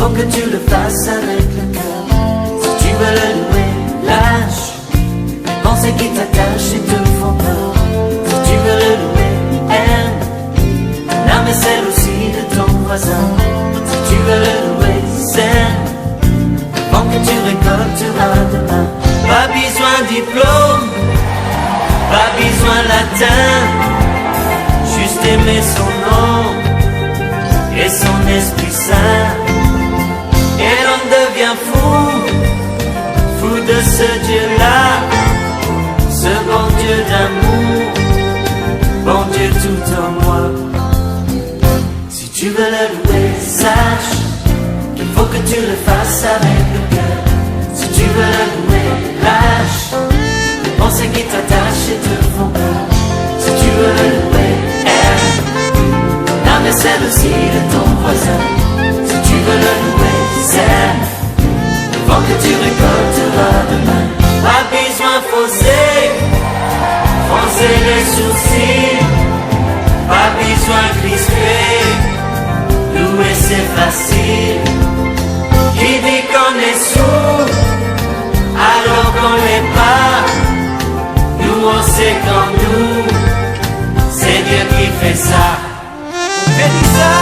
faut que tu le fasses avec le cœur. Si tu veux le louer, lâche les pensées qui t'attachent et te font peur. Si tu veux le louer, aime l'âme et celle aussi de ton voisin. Si tu veux le louer, sème avant que tu récolteras demain. Pas besoin de diplôme, pas besoin de latin, juste aimer son nom et son Esprit Saint. Et l'on devient fou, fou de ce Dieu-là, ce bon Dieu d'amour, bon Dieu tout en moi. Si tu veux le louer, sache qu'il faut que tu le fasses avec le cœur. Si tu veux le louer, lâche les pensées qui t'attachent et te font peur. Si tu veux le louer, aime l'âme et celle aussi de ton voisin. Si tu veux le louer, sème avant que tu récolteras demain. Pas besoin de fausser, froncer les sourcils, pas besoin de crisper, louer c'est facile. Qui dit qu'on est sourd alors qu'on l'est pas? Nous on sait qu'en nous c'est Dieu qui fait ça. Fais ça.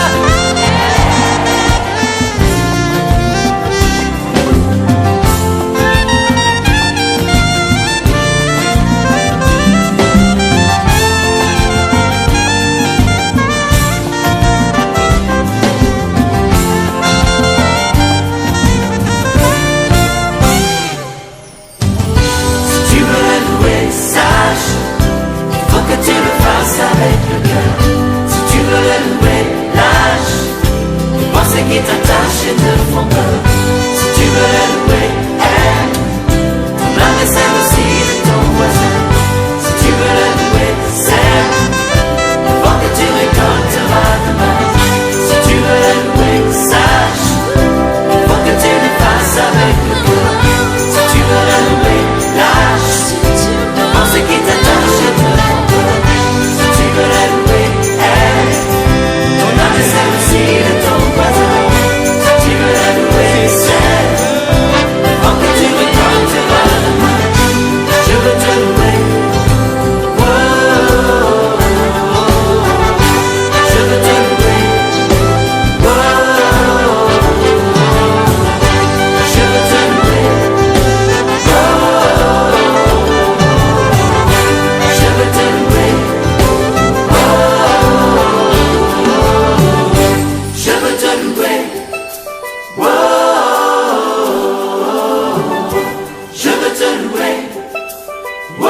Avec le cœur, si tu veux le louer, lâche les pensées qui t'attachent et te font peur. Si tu veux le louer, aime ton âme et celle aussi de ton voisin. Si tu veux le louer, sème avant que tu récolteras demain. Si tu veux le louer, sache il faut que tu le fasses avec le cœur. Si tu veux le louer, lâche les pensées qui t'attachent et te font peur. Tu veux la louer, aime ton âme et celle aussi de ton voisin. Tu veux la louer, sème avant que tu récolteras demain. Je veux te louer, oh, je veux te louer, oh, je veux te louer, oh, je veux te louer. Je veux te louer, oh, je veux te louer, oh.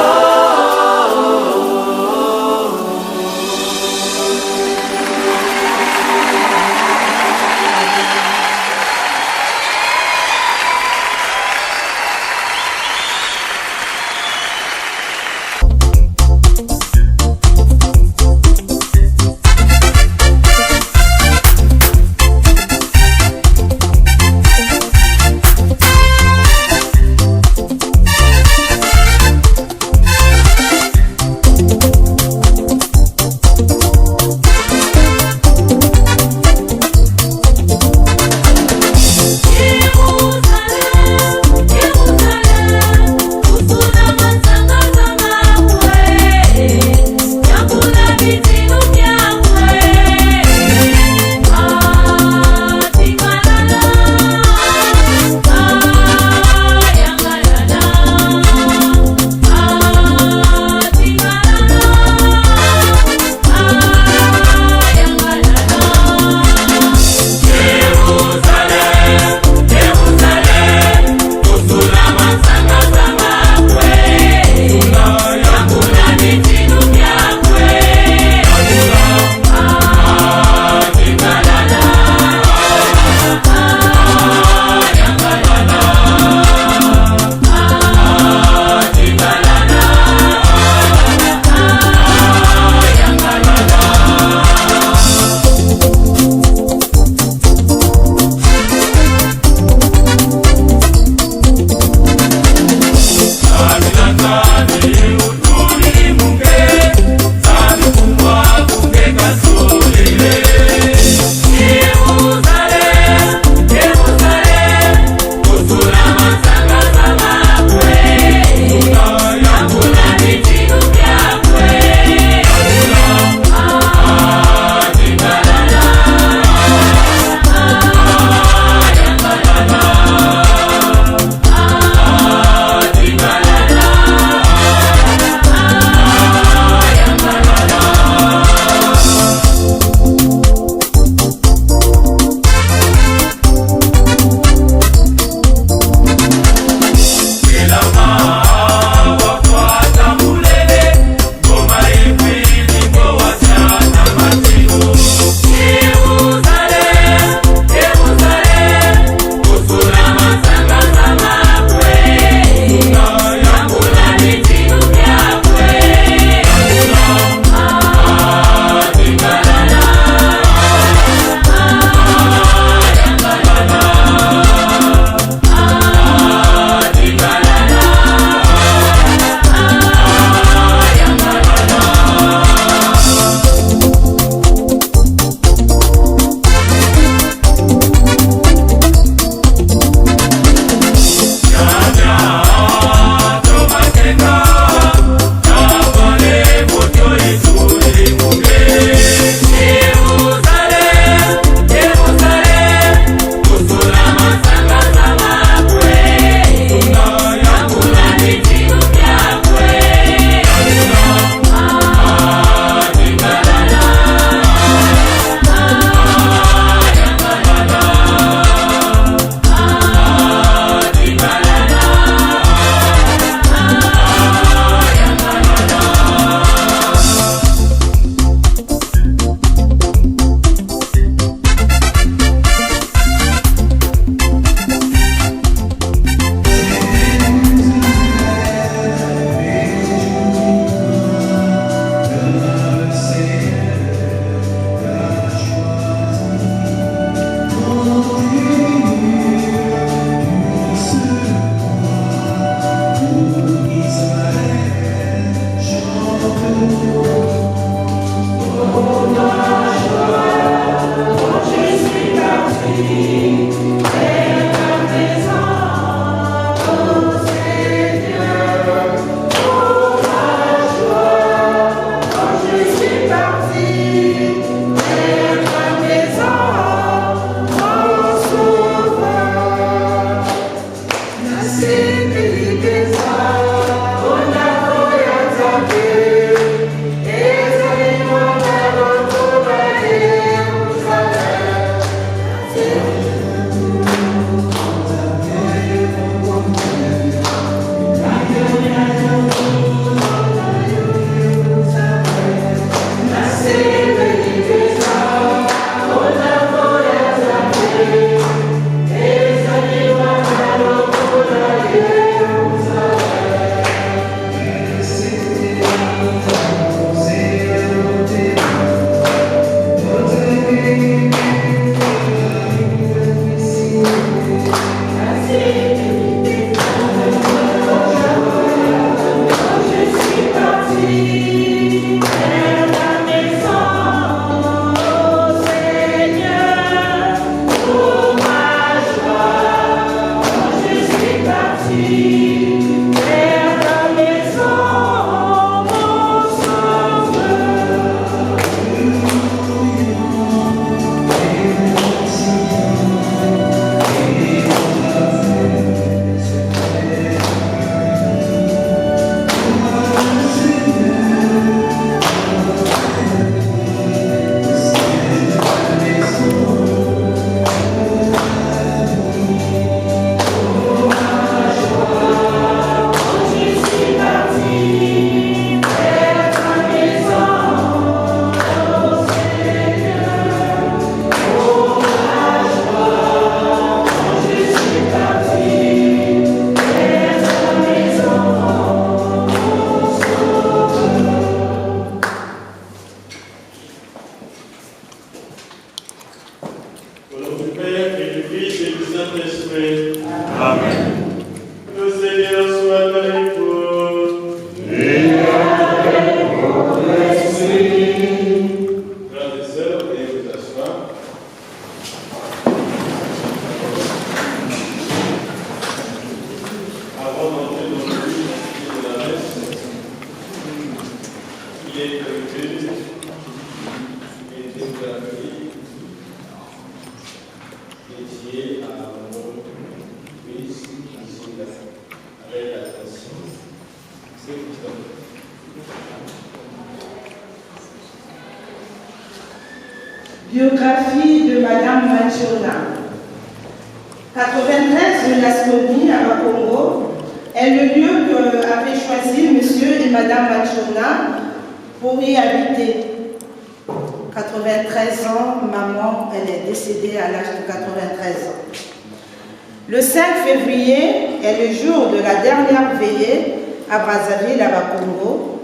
Biographie de Madame Machona. 93 de Lasconi à Bakongo est le lieu qu'avaient choisi Monsieur et Madame Machona pour y habiter. 93 ans, maman, elle est décédée à l'âge de 93 ans. Le 5 février est le jour de la dernière veillée à Brazzaville, à Bakongo.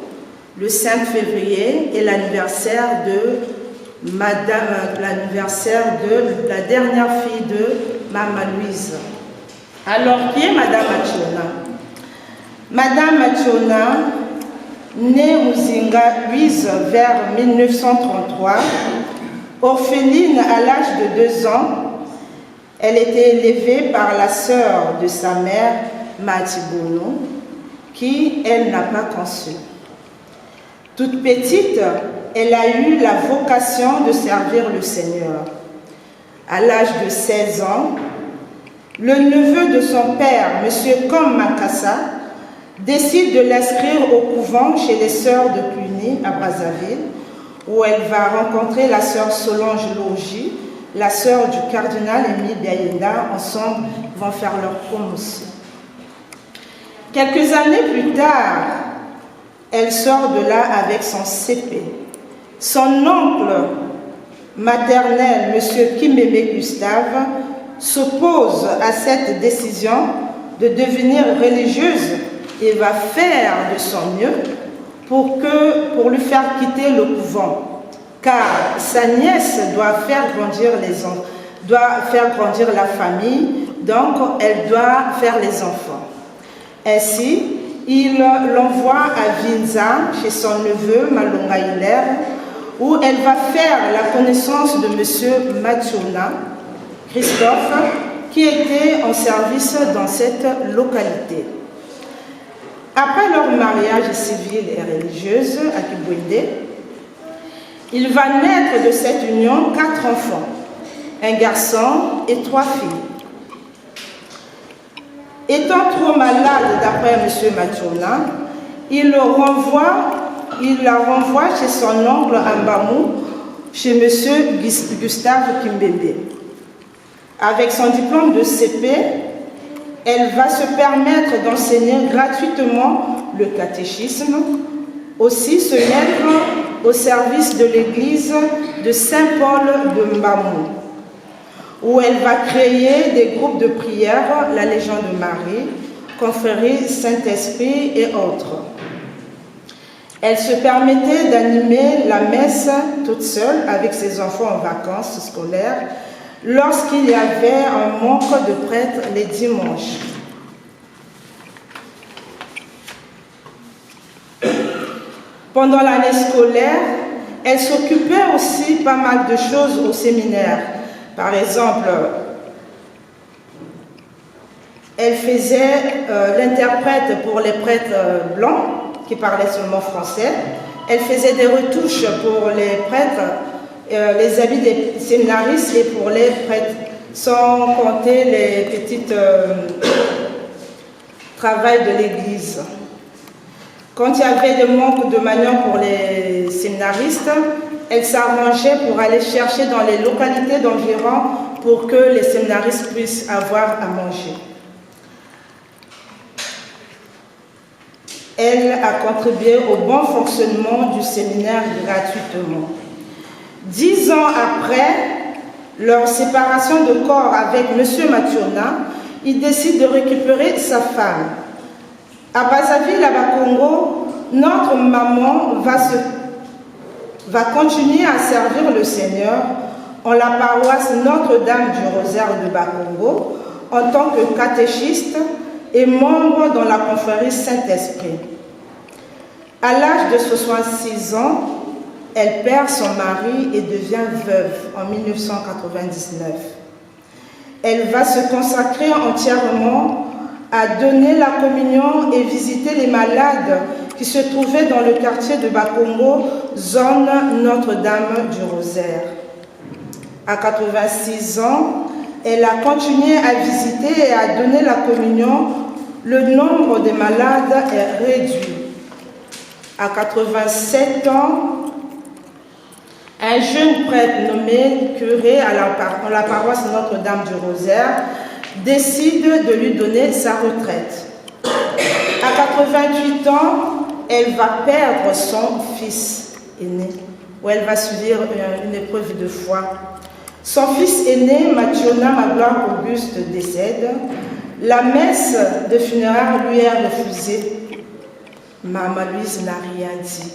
Le 5 février est l'anniversaire de la dernière fille de Maman Louise. Alors, qui est Madame Machona? Madame Machona, née Muzinga Louise vers 1933, orpheline à l'âge de 2 ans, elle était élevée par la sœur de sa mère, Matibono, qui, elle, n'a pas conçu. Toute petite, elle a eu la vocation de servir le Seigneur. À l'âge de 16 ans, le neveu de son père, M. Kom Makassa, décide de l'inscrire au couvent chez les sœurs de Cluny à Brazzaville, où elle va rencontrer la sœur Solange Logi, la sœur du cardinal Émile Biayenda. Ensemble, ils vont faire leur promotion. Quelques années plus tard, elle sort de là avec son CP. Son oncle maternel, M. Kimbebe Gustave, s'oppose à cette décision de devenir religieuse et va faire de son mieux pour lui faire quitter le couvent, car sa nièce doit faire grandir la famille, donc elle doit faire les enfants. Ainsi, il l'envoie à Vinza, chez son neveu Malonga Hilaire, où elle va faire la connaissance de M. Machona, Christophe, qui était en service dans cette localité. Après leur mariage civil et religieuse à Kibwende, il va naître de cette union 4 enfants, un garçon et 3 filles. Étant trop malade d'après M. Machona, il la renvoie chez son oncle Ambamou, chez M. Gustave Kimbembe. Avec son diplôme de CP, elle va se permettre d'enseigner gratuitement le catéchisme, aussi se mettre au service de l'église de Saint-Paul de Mbamou, où elle va créer des groupes de prière, la Légion de Marie, confrérie Saint-Esprit et autres. Elle se permettait d'animer la messe toute seule avec ses enfants en vacances scolaires lorsqu'il y avait un manque de prêtres les dimanches. Pendant l'année scolaire, elle s'occupait aussi pas mal de choses au séminaire. Par exemple, elle faisait l'interprète pour les prêtres blancs qui parlaient seulement français. Elle faisait des retouches pour les prêtres, les habits des séminaristes et pour les prêtres, sans compter les petits travaux de l'église. Quand il y avait des manques de manioc pour les séminaristes, elle s'arrangeait pour aller chercher dans les localités d'environ pour que les séminaristes puissent avoir à manger. Elle a contribué au bon fonctionnement du séminaire gratuitement. 10 ans après leur séparation de corps avec M. Machona, il décide de récupérer sa femme. À Brazzaville, à Bakongo, notre maman va continuer à servir le Seigneur en la paroisse Notre-Dame du Rosaire de Bakongo en tant que catéchiste et membre dans la confrérie Saint-Esprit. À l'âge de 66 ans, elle perd son mari et devient veuve en 1999. Elle va se consacrer entièrement à donner la communion et visiter les malades qui se trouvaient dans le quartier de Bakongo, zone Notre-Dame du Rosaire. À 86 ans, elle a continué à visiter et à donner la communion. Le nombre de malades est réduit. À 87 ans, un jeune prêtre nommé curé à la paroisse Notre-Dame du Rosaire décide de lui donner sa retraite. À 88 ans, elle va perdre son fils aîné, où elle va subir une épreuve de foi. Son fils aîné, Machona Magloire Auguste, décède. La messe de funérailles lui est refusée. Maman Louise n'a rien dit.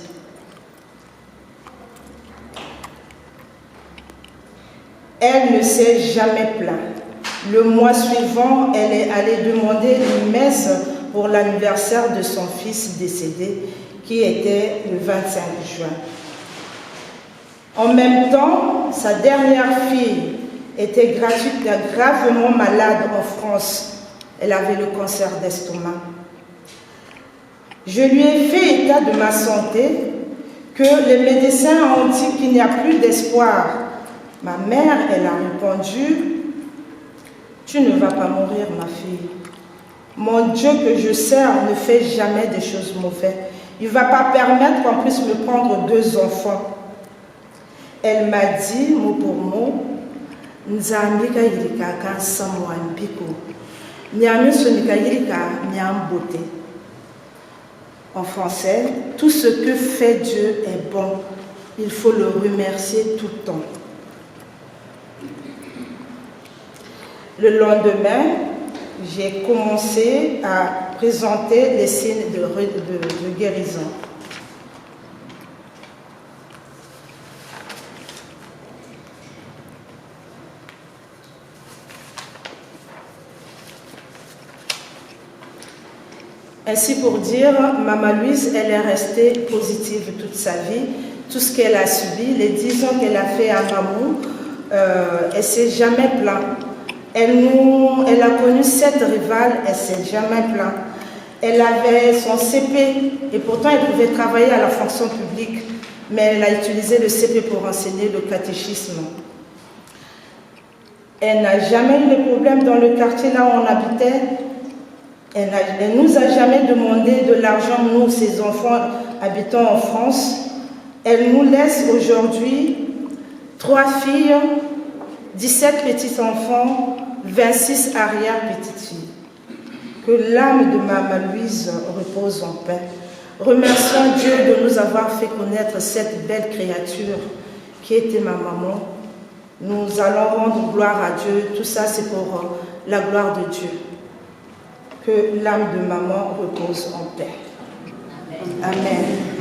Elle ne s'est jamais plainte. Le mois suivant, elle est allée demander une messe pour l'anniversaire de son fils décédé, qui était le 25 juin. En même temps, sa dernière fille était gravement malade en France. Elle avait le cancer d'estomac. Je lui ai fait état de ma santé, que les médecins ont dit qu'il n'y a plus d'espoir. Ma mère, elle a répondu: tu ne vas pas mourir, ma fille. Mon Dieu que je sers ne fait jamais des choses mauvaises. Il ne va pas permettre qu'on puisse me prendre 2 enfants. Elle m'a dit, mot pour mot, Nzambika yirika kansa mwambiko. Nyame sonika yirika nyambote. En français, tout ce que fait Dieu est bon. Il faut le remercier tout le temps. Le lendemain, j'ai commencé à présenter les signes de guérison. Ainsi pour dire, Maman Louise, elle est restée positive toute sa vie. Tout ce qu'elle a subi, les 10 ans qu'elle a fait à Mamou, elle ne s'est jamais plainte. Elle a connu 7 rivales, elle ne s'est jamais plainte. Elle avait son CP et pourtant elle pouvait travailler à la fonction publique, mais elle a utilisé le CP pour enseigner le catéchisme. Elle n'a jamais eu de problème dans le quartier là où on habitait. Elle ne nous a jamais demandé de l'argent, nous, ses enfants habitant en France. Elle nous laisse aujourd'hui 3 filles, 17 petits-enfants, 26 arrière-petites-filles. Que l'âme de Maman Louise repose en paix. Remercions Dieu de nous avoir fait connaître cette belle créature qui était ma maman. Nous allons rendre gloire à Dieu. Tout ça, c'est pour la gloire de Dieu. Que l'âme de maman repose en paix. Amen.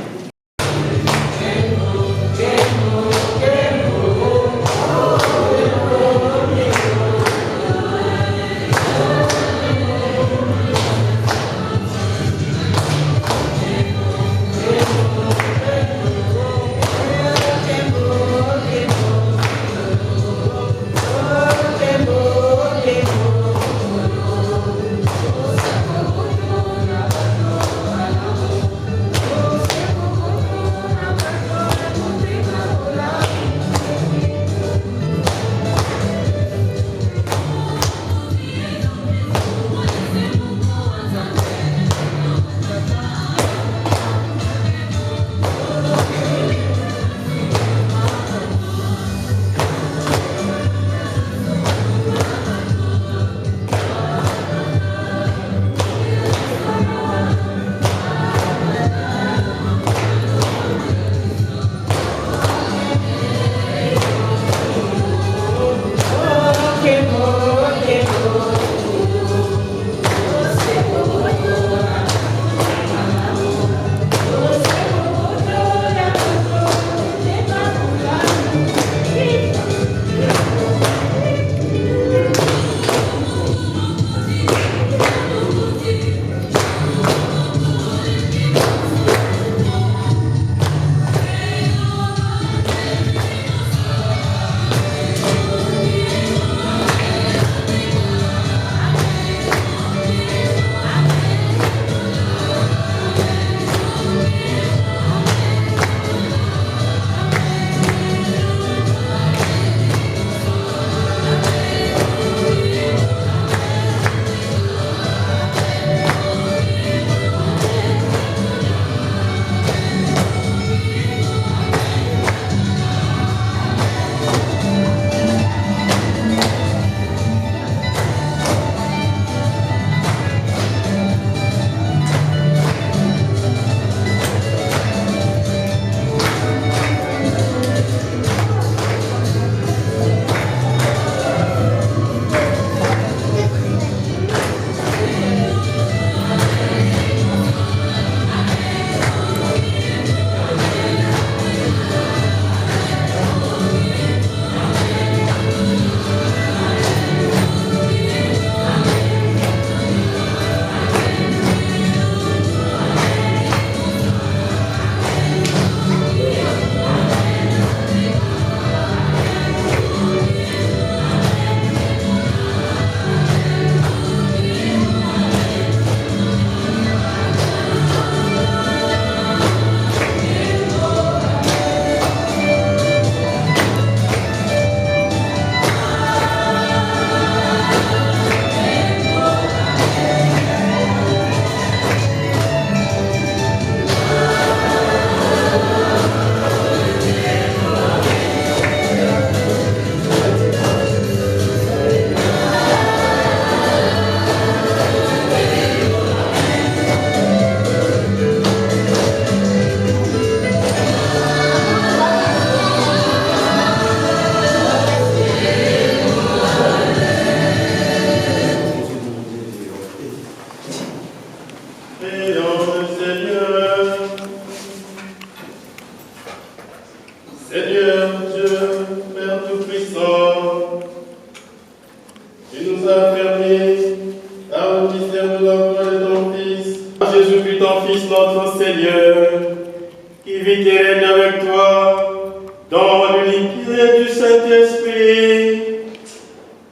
dans l'unité du Saint-Esprit,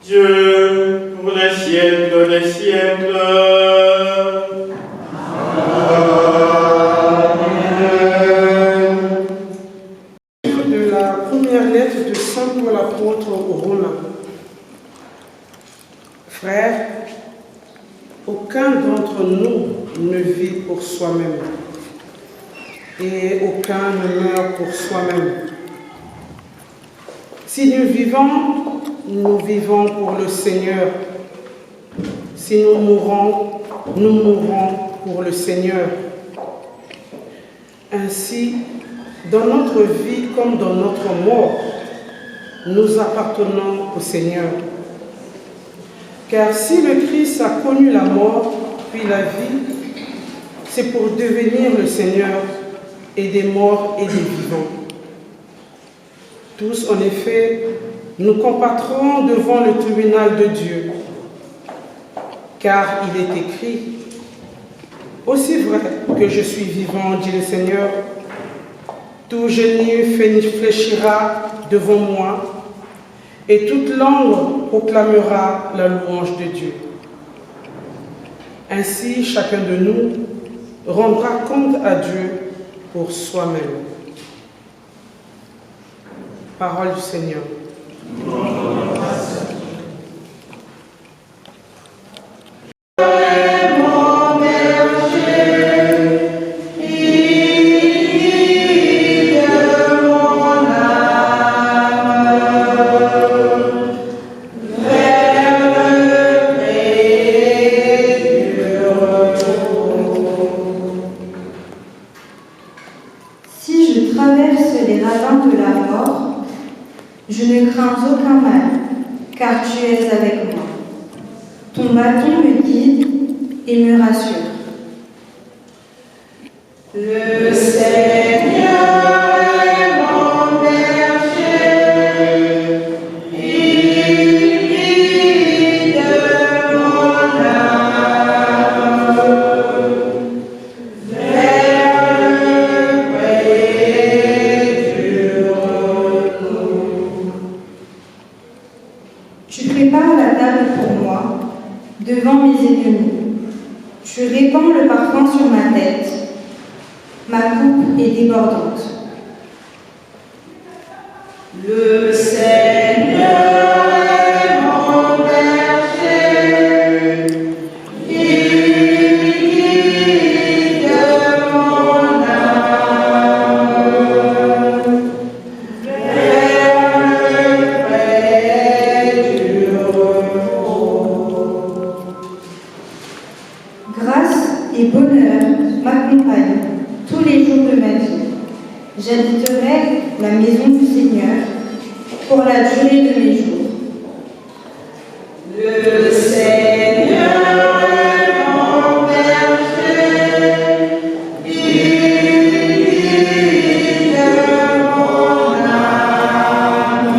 Dieu les siècles des siècles. De la première lettre de Saint Paul apôtre aux Romains. Frères, aucun d'entre nous ne vit pour soi-même et aucun ne meurt pour soi-même. Si nous vivons pour le Seigneur. Si nous mourons pour le Seigneur. Ainsi, dans notre vie comme dans notre mort, nous appartenons au Seigneur. Car si le Christ a connu la mort, puis la vie, c'est pour devenir le Seigneur et des morts et des vivants. Tous, en effet, nous compatrons devant le tribunal de Dieu. Car il est écrit, « Aussi vrai que je suis vivant, dit le Seigneur, tout genou fléchira devant moi, et toute langue proclamera la louange de Dieu. » Ainsi, chacun de nous rendra compte à Dieu pour soi-même. Parole du Seigneur. Je ne crains aucun mal, car tu es avec moi. Ton bâton me guide et me rassure. Le Seigneur est mon berger, il guide mon âme vers le pré du repos. Tu prépares la table pour moi, devant mes ennemis. Tu répands le parfum sur ma tête. Ma coupe est débordante. Le Seigneur est mon berger. Il guide mon âme vers le pré du repos. Grâce et bonheur m'accompagnent tous les jours de ma vie. J'habiterai la maison du Seigneur pour la durée de mes jours. Le Seigneur est mon berger, il guide mon âme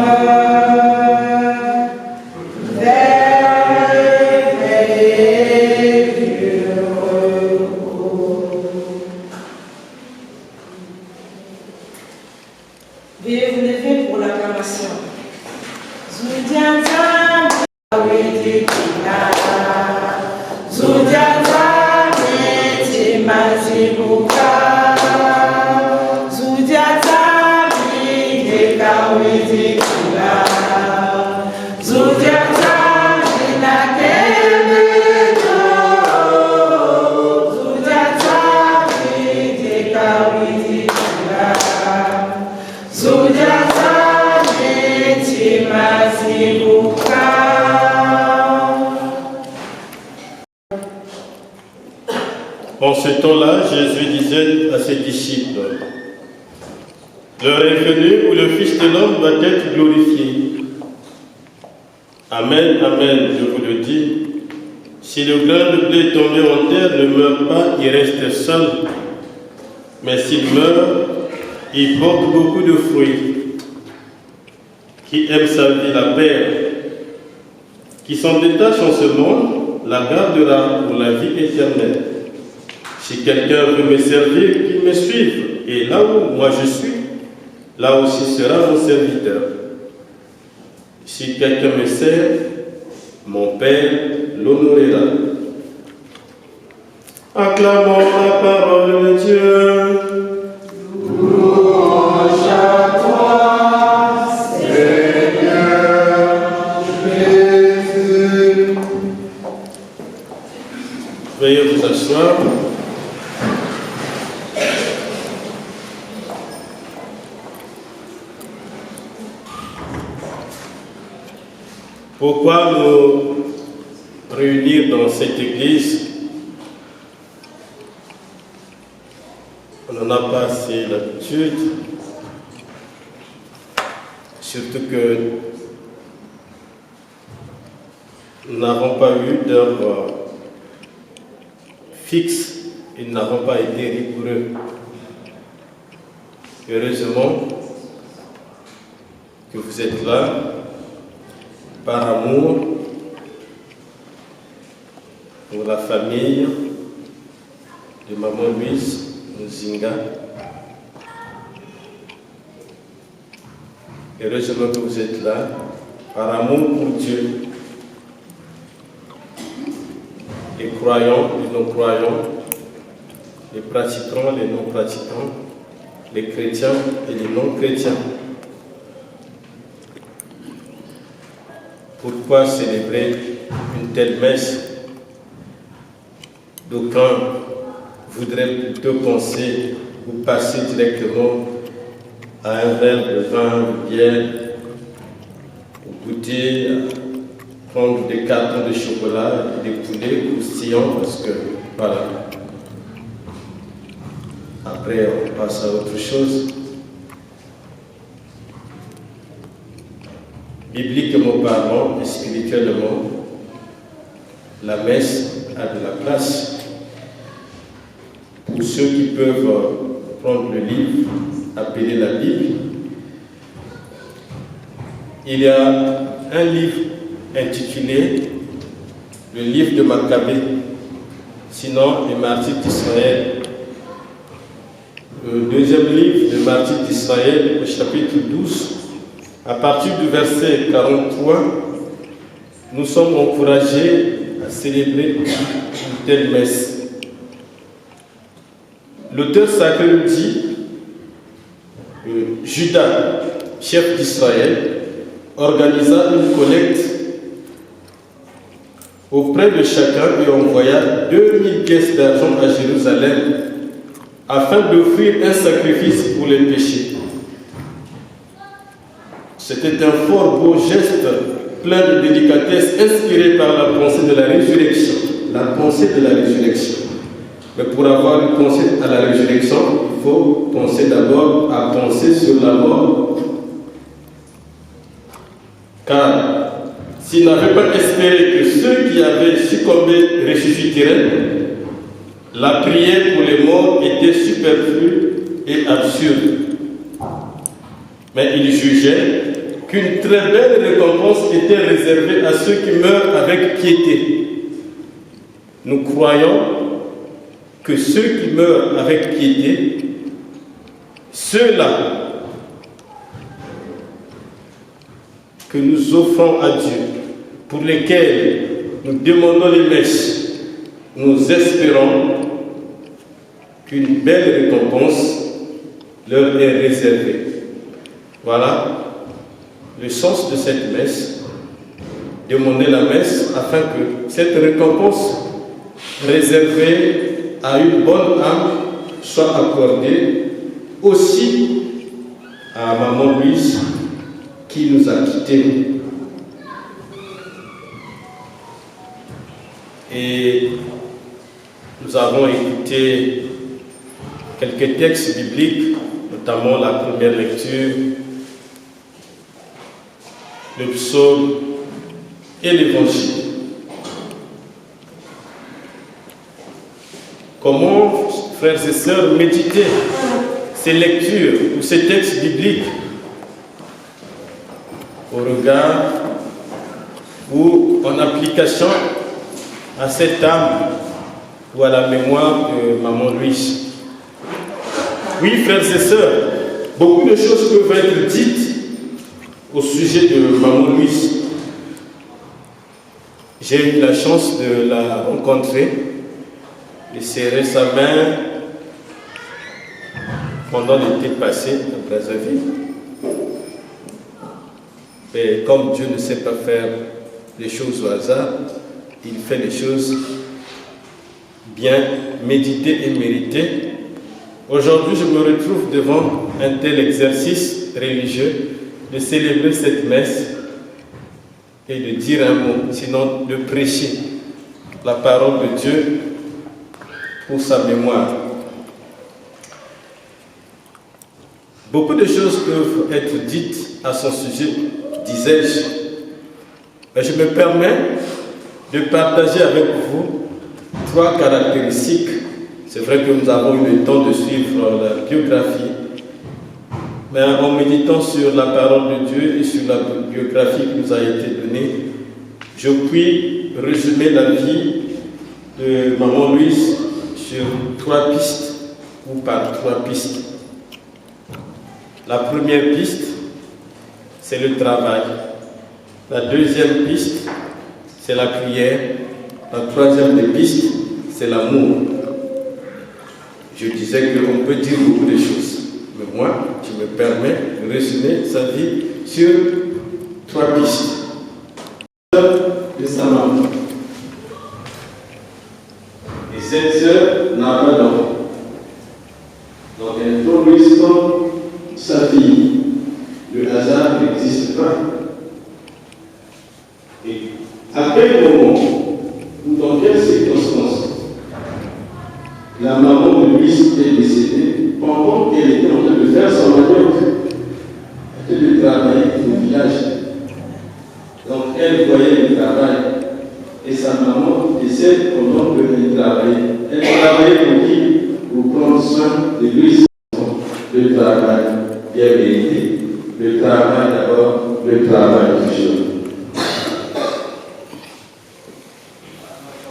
vers le pré du repos. Veuillez vous lever pour l'acclamation. En ce temps-là, Jésus disait à ses disciples, « L'heure est venue où le Fils de l'homme va être glorifié. Amen, amen, je vous le dis, si le grain de blé tombé en terre ne meurt pas, il reste seul. Mais s'il meurt, il porte beaucoup de fruits. Qui aime sa vie la perd. Qui s'en détache en ce monde, la gardera pour la vie éternelle. Si quelqu'un veut me servir, qu'il me suive. Et là où moi je suis, là aussi sera mon serviteur. Si quelqu'un me sert, mon Père l'honorera. Acclamons la parole de Dieu. Louange à toi, Seigneur Jésus. Veuillez vous asseoir. Pourquoi nous réunir dans cette église? On n'en a pas assez l'habitude, surtout que nous n'avons pas eu d'heure fixe et nous n'avons pas été rigoureux. Heureusement que vous êtes là par amour pour la famille de Maman Louise Muzinga. Heureusement que vous êtes là par amour pour Dieu. Les croyants, les non-croyants, les pratiquants, les non-pratiquants, les chrétiens et les non-chrétiens. Pourquoi célébrer une telle messe? D'aucuns voudraient plutôt penser ou passer directement à un verre de vin, de bière, ou goûter, prendre des cartons de chocolat et des poulets croustillants parce que, voilà. Après, on passe à autre chose. Bibliquement parlant et spirituellement, la messe a de la place. Pour ceux qui peuvent prendre le livre, appelé la Bible, il y a un livre intitulé le livre de Maccabée, sinon les martyrs d'Israël. Le deuxième livre, les martyrs d'Israël, au chapitre 12, à partir du verset 43, nous sommes encouragés à célébrer une telle messe. L'auteur sacré nous dit que Judas, chef d'Israël, organisa une collecte auprès de chacun et envoya 2000 pièces d'argent à Jérusalem afin d'offrir un sacrifice pour les péchés. C'était un fort beau geste plein de délicatesse inspiré par la pensée de la résurrection. La pensée de la résurrection. Mais pour avoir une pensée à la résurrection, il faut penser d'abord à penser sur la mort. Car s'ils n'avaient pas espéré que ceux qui avaient succombé ressusciteraient, la prière pour les morts était superflue et absurde. Mais ils jugeaient qu'une très belle récompense était réservée à ceux qui meurent avec piété. Nous croyons que ceux qui meurent avec piété, ceux-là que nous offrons à Dieu, pour lesquels nous demandons les messes, nous espérons qu'une belle récompense leur est réservée. Voilà le sens de cette messe. Demander la messe afin que cette récompense réservée à une bonne âme soit accordée aussi à Maman Louise qui nous a quittés. Et nous avons écouté quelques textes bibliques, notamment la première lecture, le psaume et l'évangile. Comment, frères et sœurs, méditer ces lectures ou ces textes bibliques au regard ou en application à cette âme ou à la mémoire de Maman Louise? Oui, frères et sœurs, beaucoup de choses peuvent être dites au sujet de Maman Louise. J'ai eu la chance de la rencontrer, de serrer sa main pendant l'été passé à Brazzaville. Et comme Dieu ne sait pas faire les choses au hasard, il fait les choses bien méditées et méritées. Aujourd'hui, je me retrouve devant un tel exercice religieux de célébrer cette messe et de dire un mot, sinon de prêcher la parole de Dieu pour sa mémoire. Beaucoup de choses peuvent être dites à son sujet, disais-je, mais je me permets de partager avec vous 3 caractéristiques. C'est vrai que nous avons eu le temps de suivre la biographie, mais en méditant sur la parole de Dieu et sur la biographie qui nous a été donnée, je puis résumer la vie de Maman Louise sur 3 pistes ou par 3 pistes. La première piste, c'est le travail. La deuxième piste, c'est la prière. La troisième des pistes, c'est l'amour. Je disais qu'on peut dire beaucoup de choses, mais moi, je me permets de résumer sa vie sur 3 pistes. De sa maman. Et cette sœur n'a pas d'enfant. Donc elle promesse comme sa fille. Le hasard n'existe pas. Et à quel moment ou dans quelles circonstances la maman de Louise est décédée pendant qu'elle était en train de faire son manioc, elle était de travailler au village. Donc elle voyait le travail et sa maman décède pendant qu'elle travaillait. Elle travaillait pour qui? Pour prendre soin de Louise. Le travail bien mérité, le travail d'abord, le travail toujours.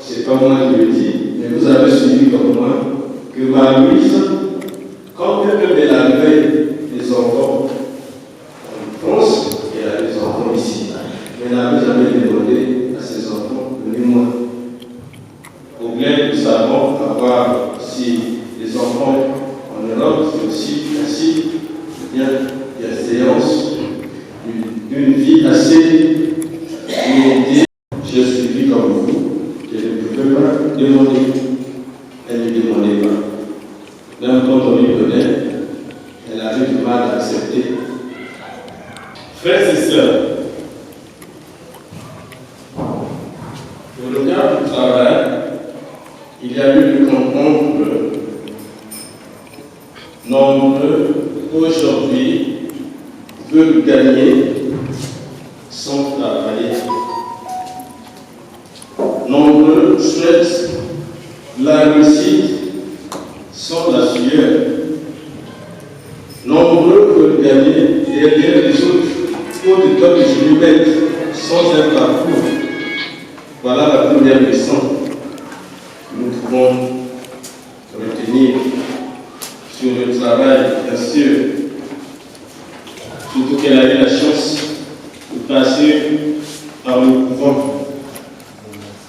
C'est pas moi qui le dis, mais vous avez suivi comme moi que ma Louise, quand elle avait des enfants en France, elle a des enfants ici, mais elle n'avait jamais demandé à ses enfants, donnez-moi. Au bien nous savons avoir aussi des enfants en Europe, c'est aussi ainsi, bien, il y a séance d'une vie assez limitée. J'ai suivi comme vous. Je ne pouvais pas demander. Elle ne demandait pas. Même quand on lui donnait, elle avait du mal à accepter. Frères et sœurs, pour le cadre du travail, il y a eu de comprendre nombreux aujourd'hui veulent gagner sans travailler. Nombreux souhaitent la réussite sans la sueur. Nombreux veulent gagner derrière les autres au delà de kilomètres sans un parcours. Voilà la première leçon que nous pouvons retenir sur le travail, bien sûr. Surtout qu'elle a eu la chance de passer par le couvent.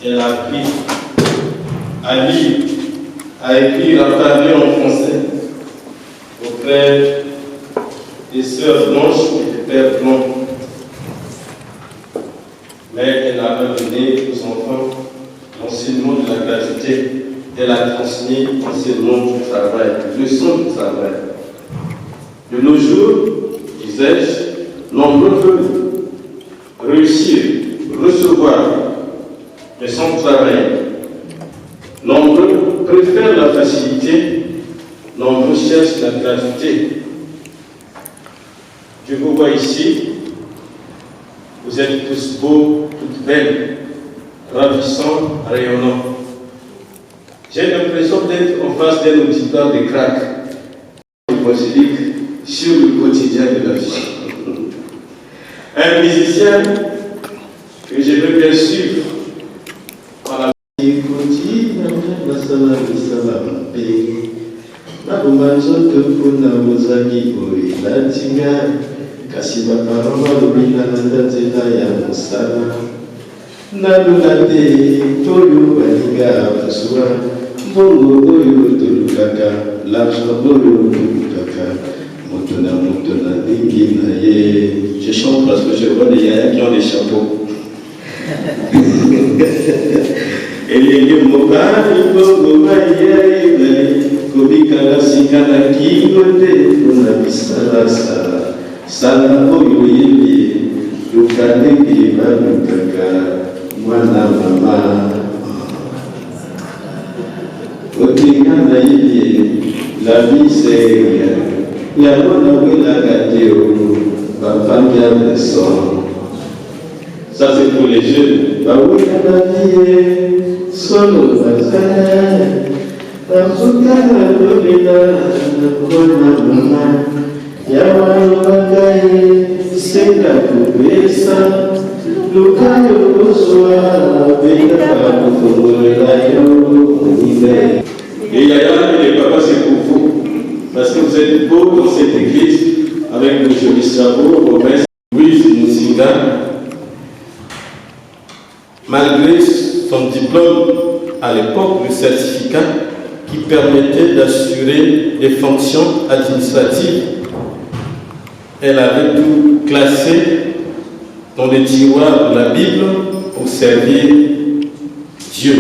Elle a appris à lire, à écrire, à parler en français auprès des sœurs blanches et des pères blancs. Mais elle a donné aux enfants l'enseignement de la gratuité. Elle a transmis l'enseignement du travail, leçon du travail. De nos jours, disais-je, nombreux veulent réussir, recevoir, mais sans travail. Nombreux préfèrent la facilité, nombreux cherchent la gratuité. Je vous vois ici, vous êtes tous beaux, toutes belles, ravissants, rayonnants. J'ai l'impression d'être en face d'un auditoire de crack évangélique sur le quotidien de la vie. Un musicien que je veux bien suivre par la Nalulate toyo baliga basura bongo boyo tolukaka l'argent boyo tolukaka motona dingi na ye. Je chante parce que je vois des yaya qui ont des chapeaux. Elenge mobali bongo baye kobikala sikana kilote kuna bisalasa sala oyo yebi lukanenge balukaka mwana mama otingana yebi la vie c'est yalona welaka teo bafamia leson. Ça c'est pour les jeunes. Bawelaka vie solo bazana bazukana lobela mwana mama yawanobakaye senga kubesa lukayo kozwa beka bakufongolela yo nibe. Et Yaya et les papas, c'est pour vous. Parce que vous êtes beaux dans cette église avec nos jolis chapeaux, vos mains. Louise Musinga, malgré son diplôme à l'époque, le certificat qui permettait d'assurer des fonctions administratives, elle avait tout classé dans les tiroirs de la Bible pour servir Dieu,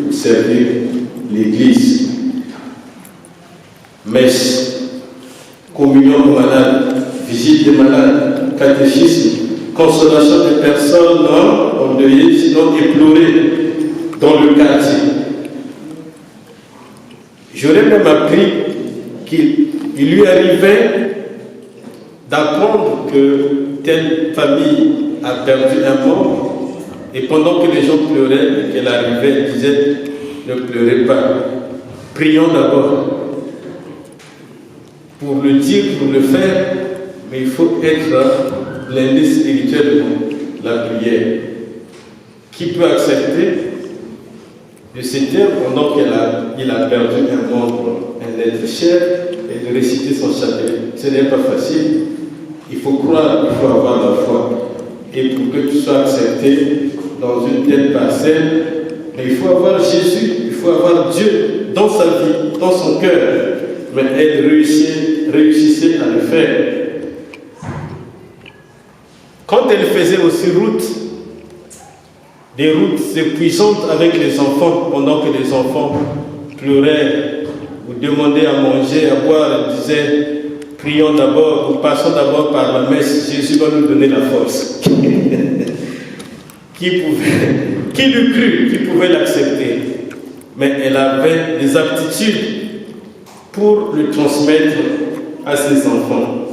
pour servir l'Église. Messe, communion aux malades, visite des malades, catéchisme, consolation des personnes endeuillées, sinon éplorées dans le quartier. J'aurais même appris qu'il lui arrivait d'apprendre que telle famille a perdu un membre, et pendant que les gens pleuraient, qu'elle arrivait, elle disait « Ne pleurez pas, prions d'abord ». Pour le dire, pour le faire, mais il faut être l'un spirituel de la prière. Qui peut accepter de se taire pendant qu'il a perdu un membre, un être cher, et de réciter son chapelet? Ce n'est pas facile. Il faut croire, il faut avoir la foi. Et pour que tu sois accepté dans une telle parcelle, mais il faut avoir Jésus, il faut avoir Dieu dans sa vie, dans son cœur. Mais elle réussissait à le faire. Quand elle faisait aussi des routes épuisantes avec les enfants, pendant que les enfants pleuraient ou demandaient à manger, à boire, elle disait « Prions d'abord, ou passons d'abord par la messe, Jésus va nous donner la force. » Qui l'eût cru, qui pouvait l'accepter? Mais elle avait des aptitudes pour le transmettre à ses enfants.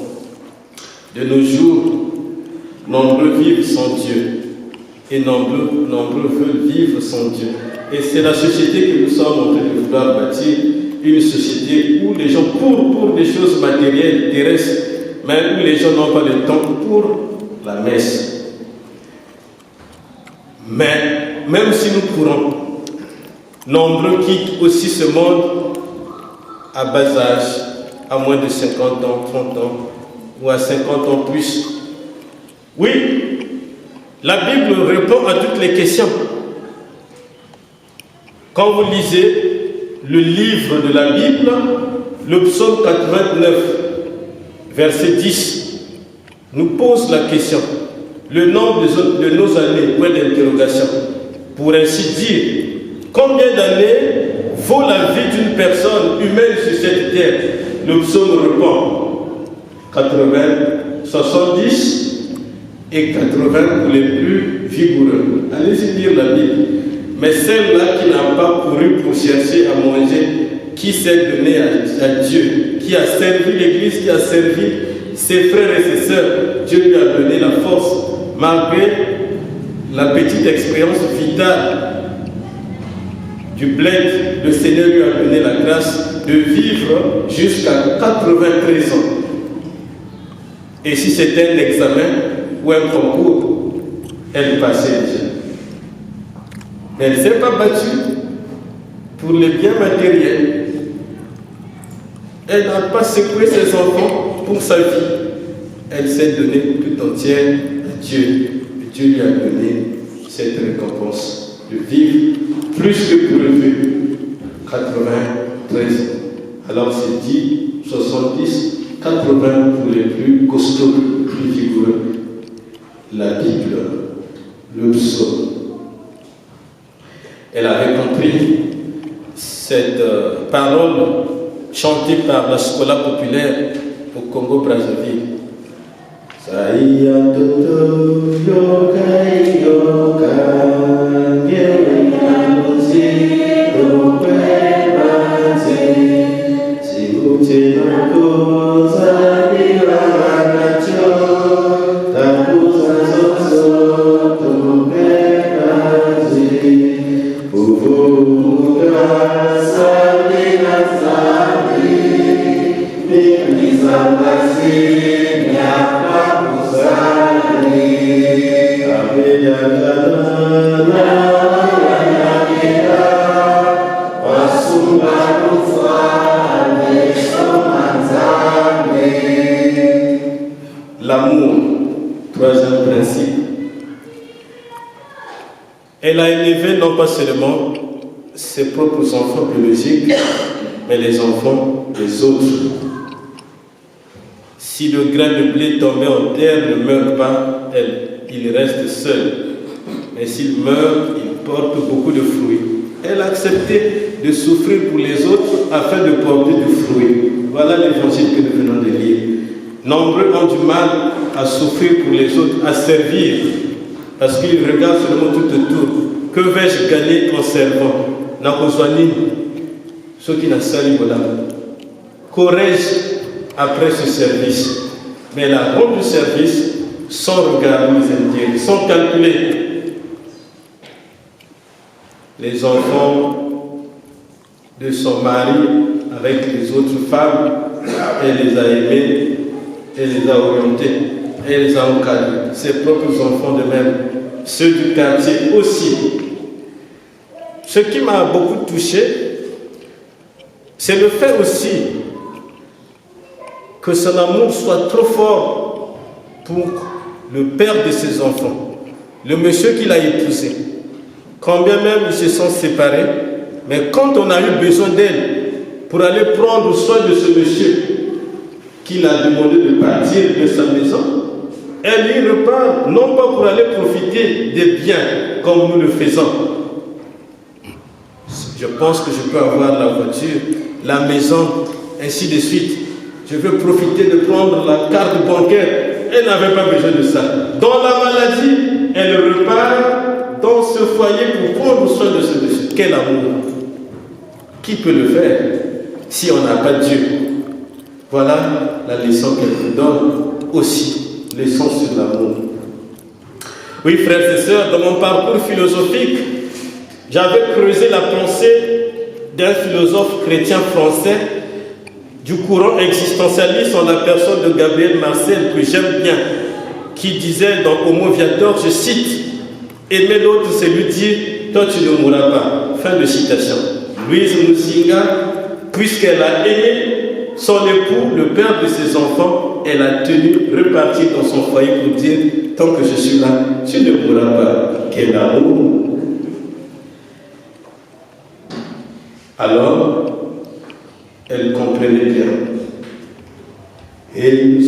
De nos jours, nombreux vivent sans Dieu et nombreux veulent vivre sans Dieu. Et c'est la société que nous sommes en train de vouloir bâtir, une société où les gens courent pour des choses matérielles, terrestres, mais où les gens n'ont pas le temps pour la messe. Mais même si nous courons, nombreux quittent aussi ce monde à bas âge, à moins de 50 ans, 30 ans, ou à 50 ans plus. Oui, la Bible répond à toutes les questions. Quand vous lisez le livre de la Bible, le psaume 89, verset 10, nous pose la question. Le nombre de nos années, point d'interrogation. Pour ainsi dire, combien d'années vaut la vie d'une personne humaine sur cette terre? Le psaume répond 80, 70 et 80 pour les plus vigoureux. Allez-y lire la Bible. Mais celle-là qui n'a pas couru pour chercher à manger, qui s'est donné à Dieu, qui a servi l'Église, qui a servi ses frères et ses sœurs, Dieu lui a donné la force, malgré la petite expérience vitale du bled, le Seigneur lui a donné la grâce de vivre jusqu'à 93 ans. Et si c'était un examen ou un concours, elle passait déjà. Mais elle ne s'est pas battue pour les biens matériels. Elle n'a pas secoué ses enfants pour sa vie. Elle s'est donnée tout entière à Dieu. Et Dieu lui a donné cette récompense de vivre plus que prévu, 93. Alors c'est dit 70, 80 pour les plus costauds, plus vigoureux. La Bible, le psaume. Elle avait compris cette parole chantée par la Scola populaire au Congo-Brazzaville. L'amour, troisième principe. Elle a élevé non pas seulement ses propres enfants biologiques, mais les enfants des autres. Si le grain de blé tombé en terre ne meurt pas, il reste seul. Mais s'il meurt, il porte beaucoup de fruits. Elle a accepté de souffrir pour les autres afin de porter du fruit. Voilà l'évangile que nous venons de lire. Nombreux ont du mal à souffrir pour les autres, à servir, parce qu'ils regardent seulement tout autour. Que vais-je gagner en servant? Nakozwani, ceux qui n'ont pas voilà. Qu'aurais-je après ce service? Mais la ronde du service, sans regard, sans calculer. Les enfants de son mari avec les autres femmes, elle les a aimés, elle les a orientés, elle les a encadrés. Ses propres enfants de même, ceux du quartier aussi. Ce qui m'a beaucoup touché, c'est le fait aussi que son amour soit trop fort pour le père de ses enfants, le monsieur qu'il a épousé. Quand bien même ils se sont séparés, mais quand on a eu besoin d'elle pour aller prendre soin de ce monsieur qu'il a demandé de partir de sa maison, elle y repart, non pas pour aller profiter des biens comme nous le faisons. Je pense que je peux avoir la voiture, la maison, ainsi de suite. Je veux profiter de prendre la carte bancaire. Elle n'avait pas besoin de ça. Dans la maladie, elle repart dans ce foyer pour prendre soin de ce monsieur. Quel amour! Qui peut le faire si on n'a pas Dieu? Voilà la leçon qu'elle nous donne aussi. Leçon sur l'amour. Oui, frères et sœurs, dans mon parcours philosophique, j'avais creusé la pensée d'un philosophe chrétien français du courant existentialiste en la personne de Gabriel Marcel, que j'aime bien, qui disait dans Homo Viator, je cite, « Aimer l'autre, c'est lui dire, toi tu ne mourras pas ». Fin de citation. Louise Musinga, puisqu'elle a aimé son époux, le père de ses enfants, elle a tenu repartir dans son foyer pour dire, tant que je suis là, tu ne mourras pas. Quel amour! Alors, elle comprenait bien. Et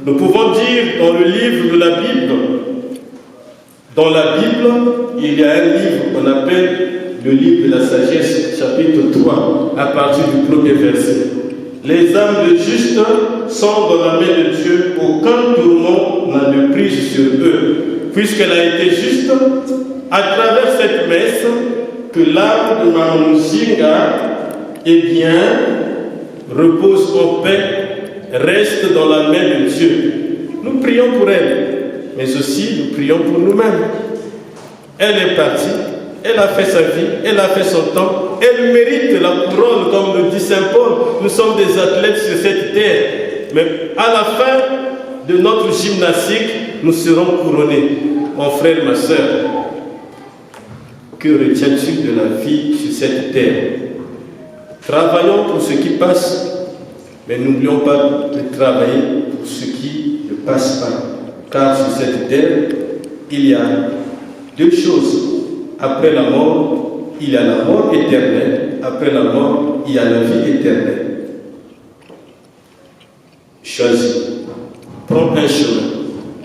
nous pouvons dire dans le livre de la Bible, dans la Bible, il y a un livre qu'on appelle le livre de la sagesse, chapitre 3, à partir du premier verset. Les âmes de justes sont dans la main de Dieu, aucun tourment n'a de prise sur eux, puisqu'elle a été juste, à travers cette messe, que l'âme de Mamuzinga, eh bien, repose en paix, reste dans la main de Dieu. Nous prions pour elle, mais aussi nous prions pour nous-mêmes. Elle est partie, elle a fait sa vie, elle a fait son temps, elle mérite la couronne, comme le dit Saint Paul. Nous sommes des athlètes sur cette terre. mais à la fin de notre gymnastique, nous serons couronnés. Mon frère, ma soeur, que retiens-tu de la vie sur cette terre? Travaillons pour ce qui passe, mais n'oublions pas de travailler pour ce qui ne passe pas. Car sur cette terre, il y a deux choses. Après la mort, il y a la mort éternelle. Après la mort, il y a la vie éternelle. Choisis. Prends un chemin.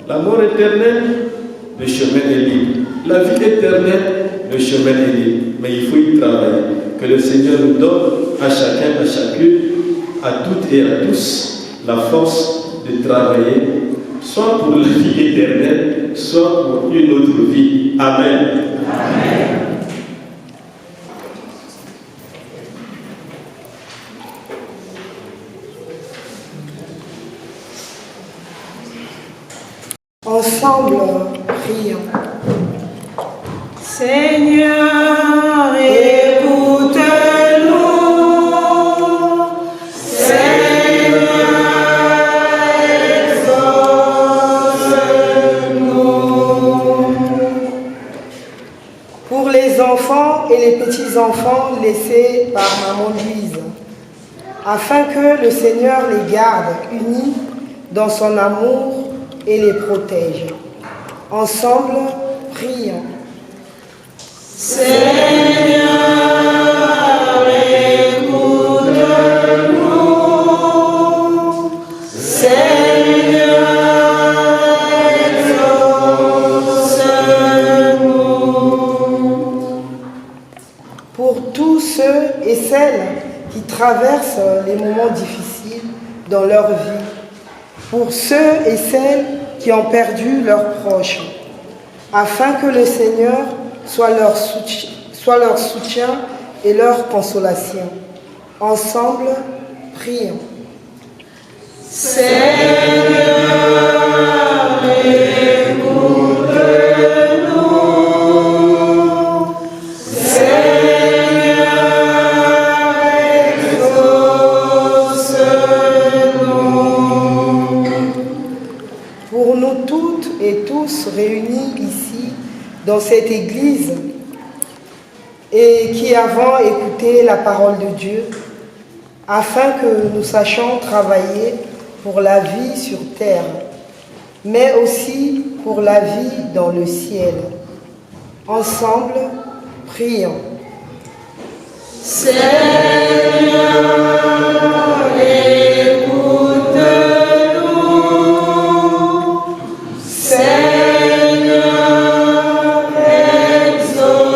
La mort éternelle, le chemin est libre. La vie éternelle, le chemin est libre. Mais il faut y travailler. Que le Seigneur nous donne à chacun, à chacune, à toutes et à tous, la force de travailler, soit pour la vie éternelle, soit pour une autre vie. Amen. Amen. Ensemble, prions. Seigneur, écoute-nous. Seigneur, exauce-nous. Pour les enfants et les petits-enfants laissés par Maman Louise, afin que le Seigneur les garde unis dans son amour et les protège. Ensemble, prions. Seigneur, écoute-nous. Seigneur, exauce-nous. Pour tous ceux et celles qui traversent les moments difficiles dans leur vie, pour ceux et celles qui ont perdu leurs proches, afin que le Seigneur soit leur soutien et leur consolation. Ensemble, prions. Seigneur, écoute-nous. Seigneur, exauce-nous. Pour nous toutes et tous réunis ici, dans cette église, et qui avons écouté la parole de Dieu, afin que nous sachions travailler pour la vie sur terre, mais aussi pour la vie dans le ciel. Ensemble, prions. Seigneur, écoute-nous. Seigneur, exauce-nous.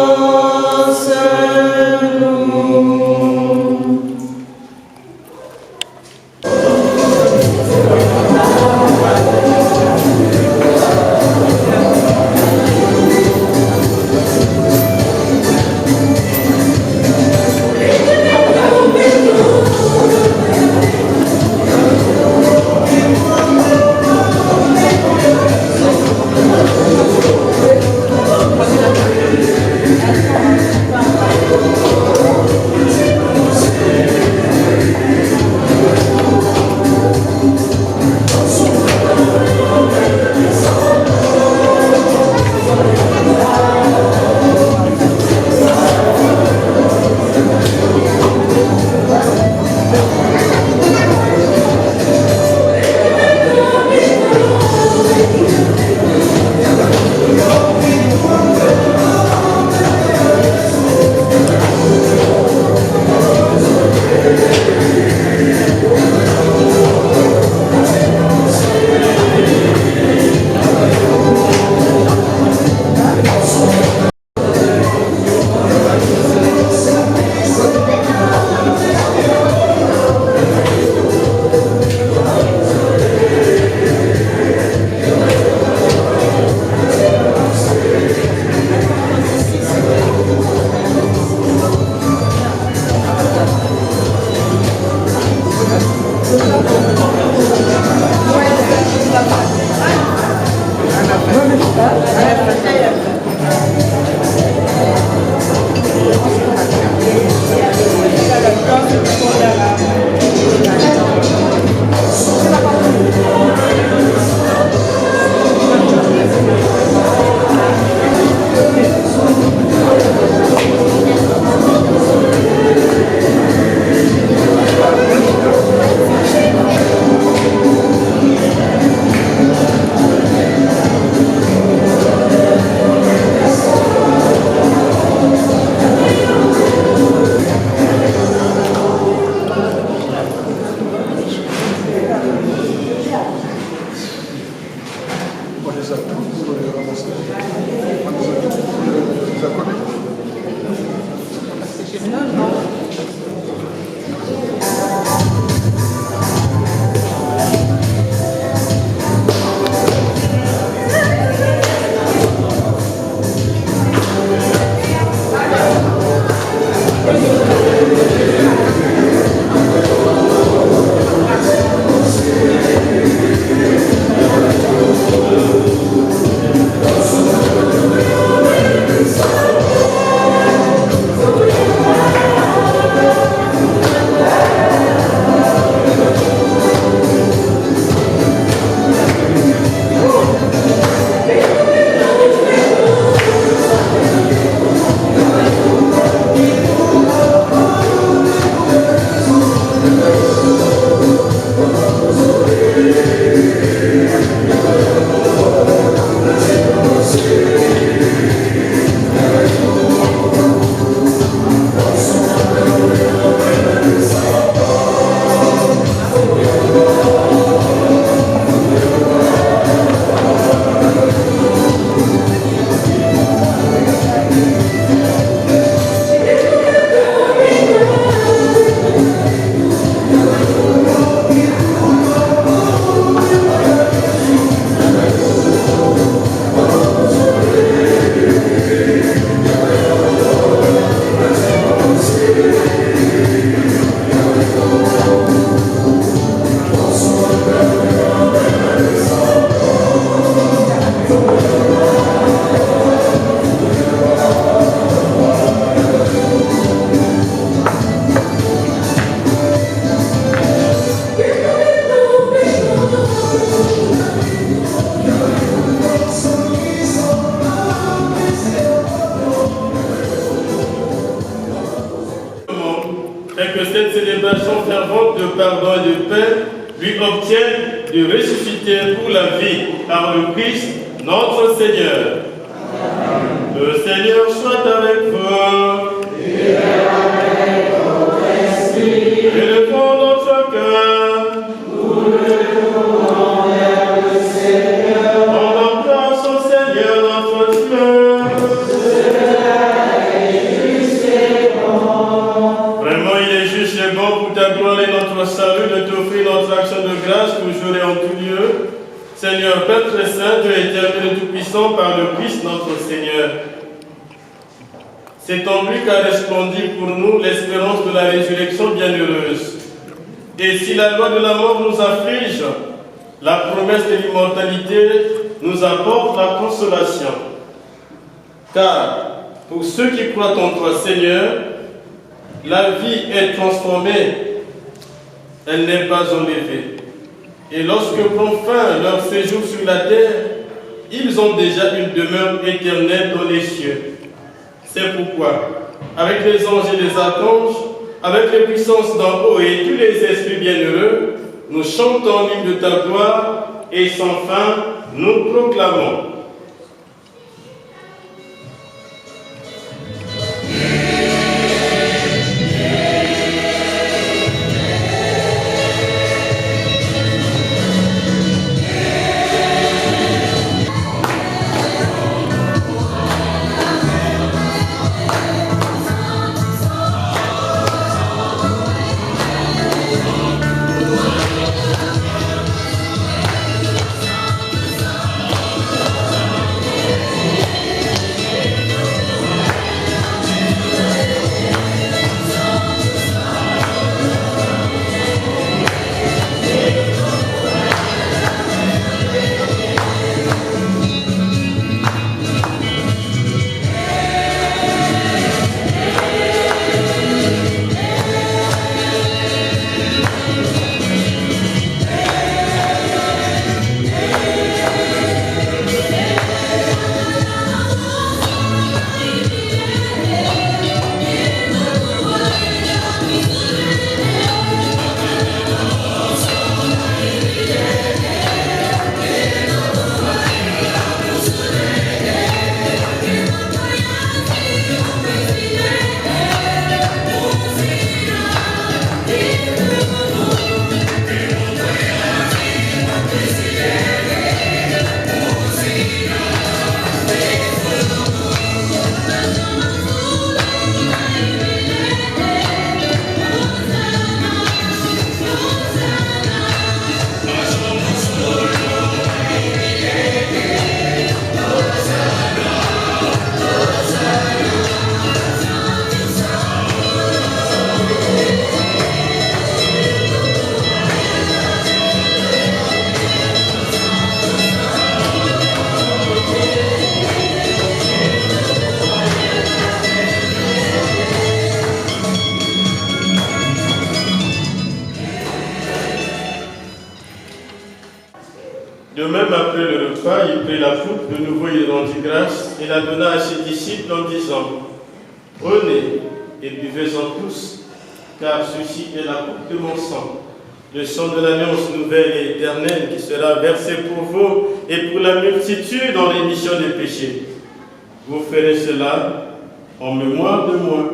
les attend pour ramasser les accordés. Et que cette célébration fervente de pardon et de paix lui obtienne de ressusciter pour la vie par le Christ, notre Seigneur. Amen. Le Seigneur soit avec vous. Élevons notre cœur. Rendons grâce au Seigneur notre Dieu. Vraiment, il est juste et bon pour ta gloire et notre salut de t'offrir notre action de grâce toujours et en tout lieu. Seigneur, Père très saint, Dieu éternel et tout-puissant, par le Christ notre Seigneur. C'est en lui qu'a resplendu pour nous l'espérance de la résurrection bienheureuse. Et si la loi de la mort nous afflige, la promesse de l'immortalité nous apporte la consolation. Car pour ceux qui croient en toi, Seigneur, la vie est transformée, elle n'est pas enlevée. Et lorsque prend fin leur séjour sur la terre, ils ont déjà une demeure éternelle dans les cieux. C'est pourquoi, avec les anges et les archanges, avec les puissances d'en haut et tous les esprits bienheureux, nous chantons l'hymne de ta gloire et sans fin, nous proclamons. de même, après le repas, il prit la coupe, de nouveau il rendit grâce et la donna à ses disciples en disant, « Prenez et buvez-en tous, car ceci est la coupe de mon sang, le sang de l'alliance nouvelle et éternelle qui sera versé pour vous et pour la multitude dans l'émission des péchés. Vous ferez cela en mémoire de moi. »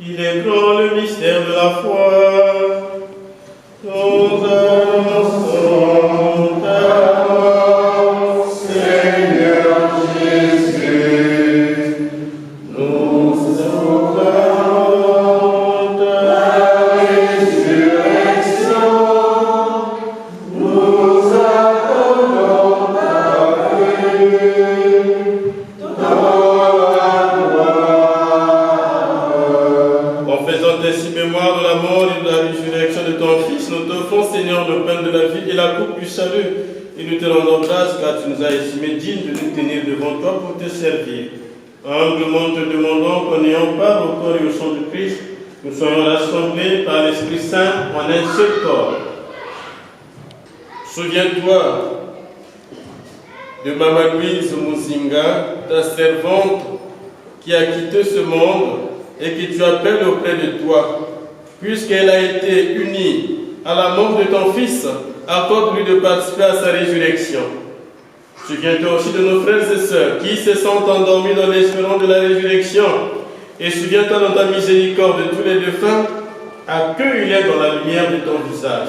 Il est grand le mystère de la foi. Nous annonçons ta mort, Seigneur Jésus. Nous proclamons ta résurrection. Nous attendons ta venue. Ainsi mémoire de la mort et de la résurrection de ton Fils, nous t'offrons, Seigneur, le pain de la vie et la coupe du salut, et nous te rendons grâce car tu nous as estimés dignes de nous tenir devant toi pour te servir. Humblement te demandons qu'en ayant part au corps et au sang du Christ, nous soyons rassemblés par l'Esprit Saint en un seul corps. Souviens-toi de Maman Louise Muzinga, ta servante qui a quitté ce monde et que tu appelles auprès de toi, puisqu'elle a été unie à la mort de ton Fils, accorde-lui de participer à sa résurrection. Souviens-toi aussi de nos frères et sœurs qui se sont endormis dans l'espérance de la résurrection, et souviens-toi dans ta miséricorde de tous les défunts, accueille-les dans la lumière de ton visage.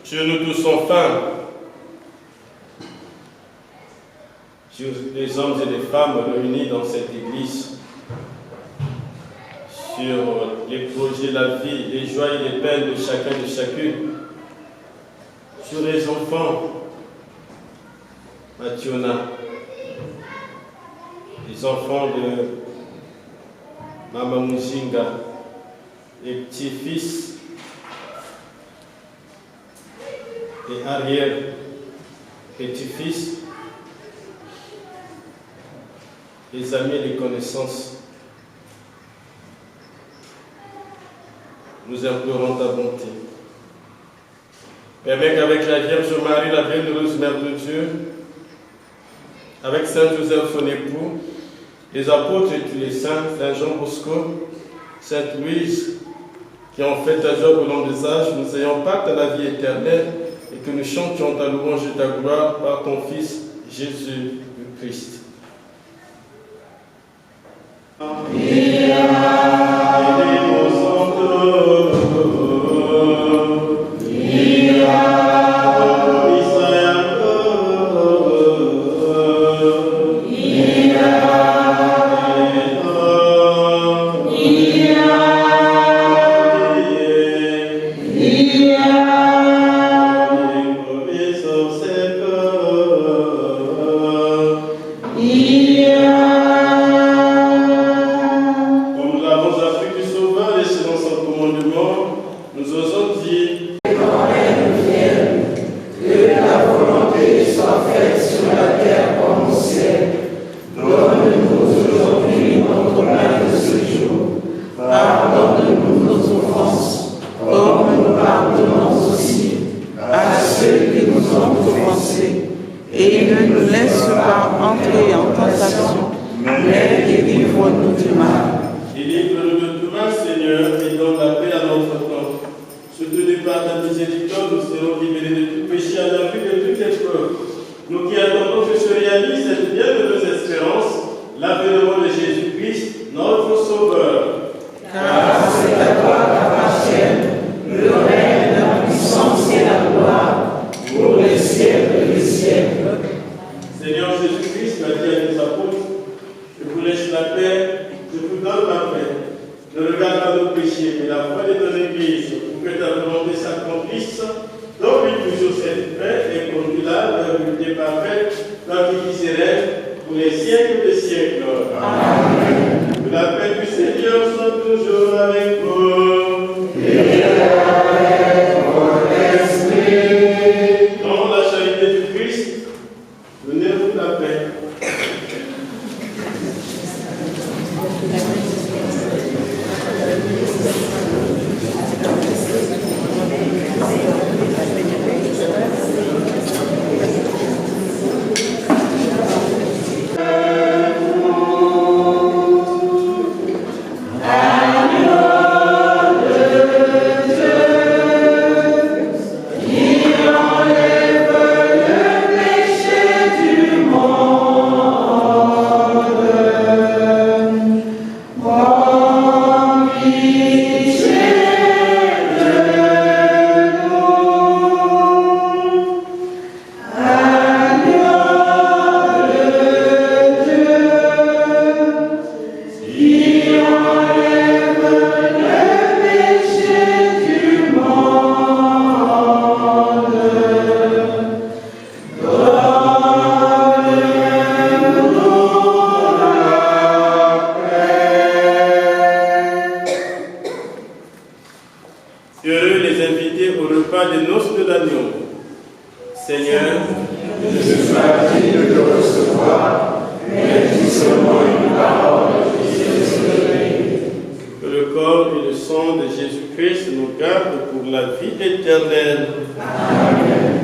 Sur nous tous enfin, sur les hommes et les femmes réunis dans cette église, sur les projets, la vie, les joies et les peines de chacun et de chacune, sur les enfants, Mathiona, les enfants de Maman Muzinga, les petits-fils et arrière-petits-fils, les amis et les connaissances. Nous implorons ta bonté. Permets qu'avec la Vierge Marie, la bienheureuse Mère de Dieu, avec Saint Joseph son époux, les apôtres et tous les saints, Saint Jean Bosco, Sainte Louise, qui ont fait ta joie au long des âges, nous ayons part à la vie éternelle, et que nous chantions ta louange et ta gloire par ton Fils, Jésus le Christ. Et ne nous laisse pas entrer en tentation, mais délivre-nous du mal. Délivre-nous de tout mal, Seigneur, et donne la paix à notre temps. Soutenus par ta miséricorde, nous serons libérés de tout péché à la vue de toute épreuve. Nous qui attendons que se réalise cette bienheureuse espérance, l'avènement de Jésus-Christ, Ne regarde pas nos péchés, mais la foi de ton Église, pour que ta volonté s'accomplisse. Donc, toujours cette paix et conduis-la vers l'unité parfaite, dans qui serait pour les siècles des siècles. Amen. Que la paix du Seigneur soit toujours avec vous. Et avec votre esprit. Dans la charité du Christ, donnez-vous la paix. Heureux les invités au repas des noces de l'agneau. Seigneur, je suis pas digne de te recevoir, mais dis seulement une parole et je serai. que le corps et le sang de Jésus-Christ nous gardent pour la vie éternelle. Amen.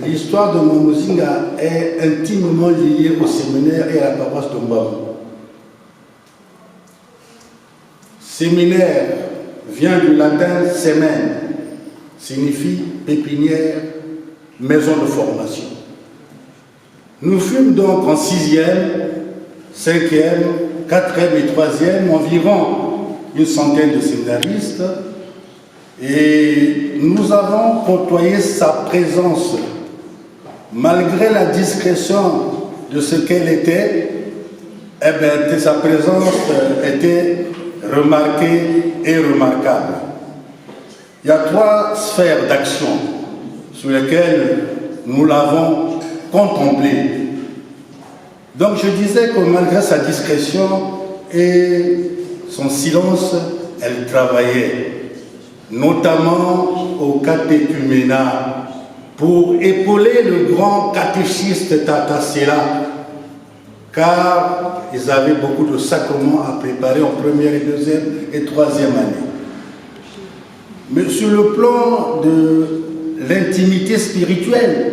L'histoire de Mamuzinga est intimement liée au séminaire et à la paroisse de Mbamou. Séminaire vient du latin semen, signifie pépinière, maison de formation. Nous fûmes donc en 6e, 5e, 4e et 3e, environ une centaine de séminaristes, et nous avons côtoyé sa présence. Malgré la discrétion de ce qu'elle était, eh bien, sa présence était remarquée et remarquable. Il y a 3 sphères d'action sur lesquelles nous l'avons contemplée. Donc je disais que malgré sa discrétion et son silence, elle travaillait, notamment au catéchuménat, pour épauler le grand catéchiste Tata Sela, car ils avaient beaucoup de sacrements à préparer en première et deuxième et troisième année. Mais sur le plan de l'intimité spirituelle,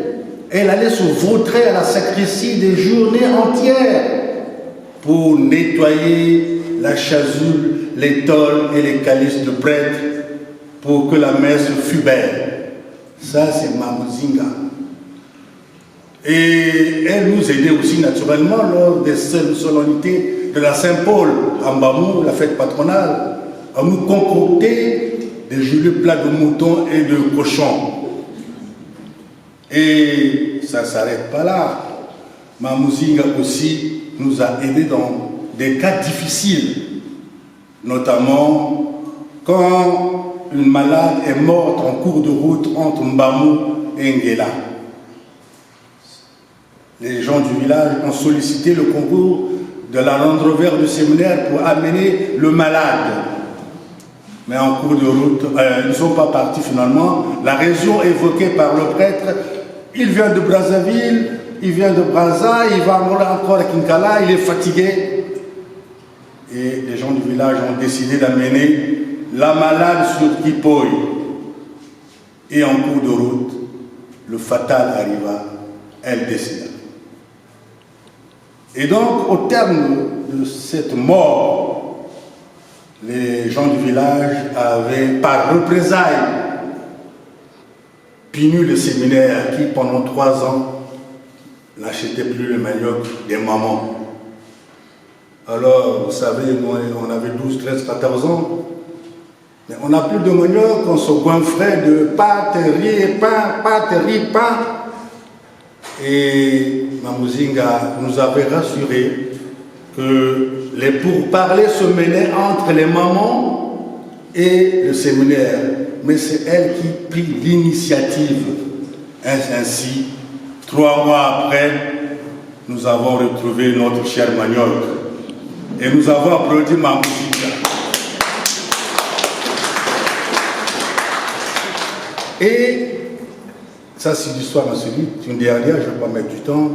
elle allait se vautrer à la sacristie des journées entières pour nettoyer la chasuble, les tôles et les calices de prêtre pour que la messe fût belle. Ça, c'est Mamuzinga. Et elle nous aidait aussi naturellement lors des solennités de la Saint-Paul à Mbamou, la fête patronale, à nous concocter des gelées plats de mouton et de cochon. Et ça ne s'arrête pas là. Mamuzinga aussi nous a aidés dans des cas difficiles, notamment quand une malade est morte en cours de route entre Mbamou et Nguela. Les gens du village ont sollicité le concours de la Land Rover du séminaire pour amener le malade. Mais en cours de route, ils ne sont pas partis finalement. La raison évoquée par le prêtre, il vient de Brazzaville, il vient de Brazza, il va encore à Kinkala, il est fatigué. Et les gens du village ont décidé d'amener la malade sur Kipoy. Et en cours de route, le fatal arriva, elle décéda. Et donc, au terme de cette mort, les gens du village avaient, par représailles, puni le séminaire qui, pendant 3 ans, n'achetait plus le manioc des mamans. Alors, vous savez, nous, on avait 12, 13, 14 ans. Mais on n'a plus de manioc, on se goinfrait de pâte, riz, pain, pâte, riz, pain. Et Mamuzinga nous avait rassuré que les pourparlers se menaient entre les mamans et le séminaire. Mais c'est elle qui prit l'initiative. Ainsi, 3 mois après, nous avons retrouvé notre cher manioc. Et nous avons applaudi Mamuzinga. Et ça, c'est l'histoire insolite. Une dernière, je ne vais pas mettre du temps.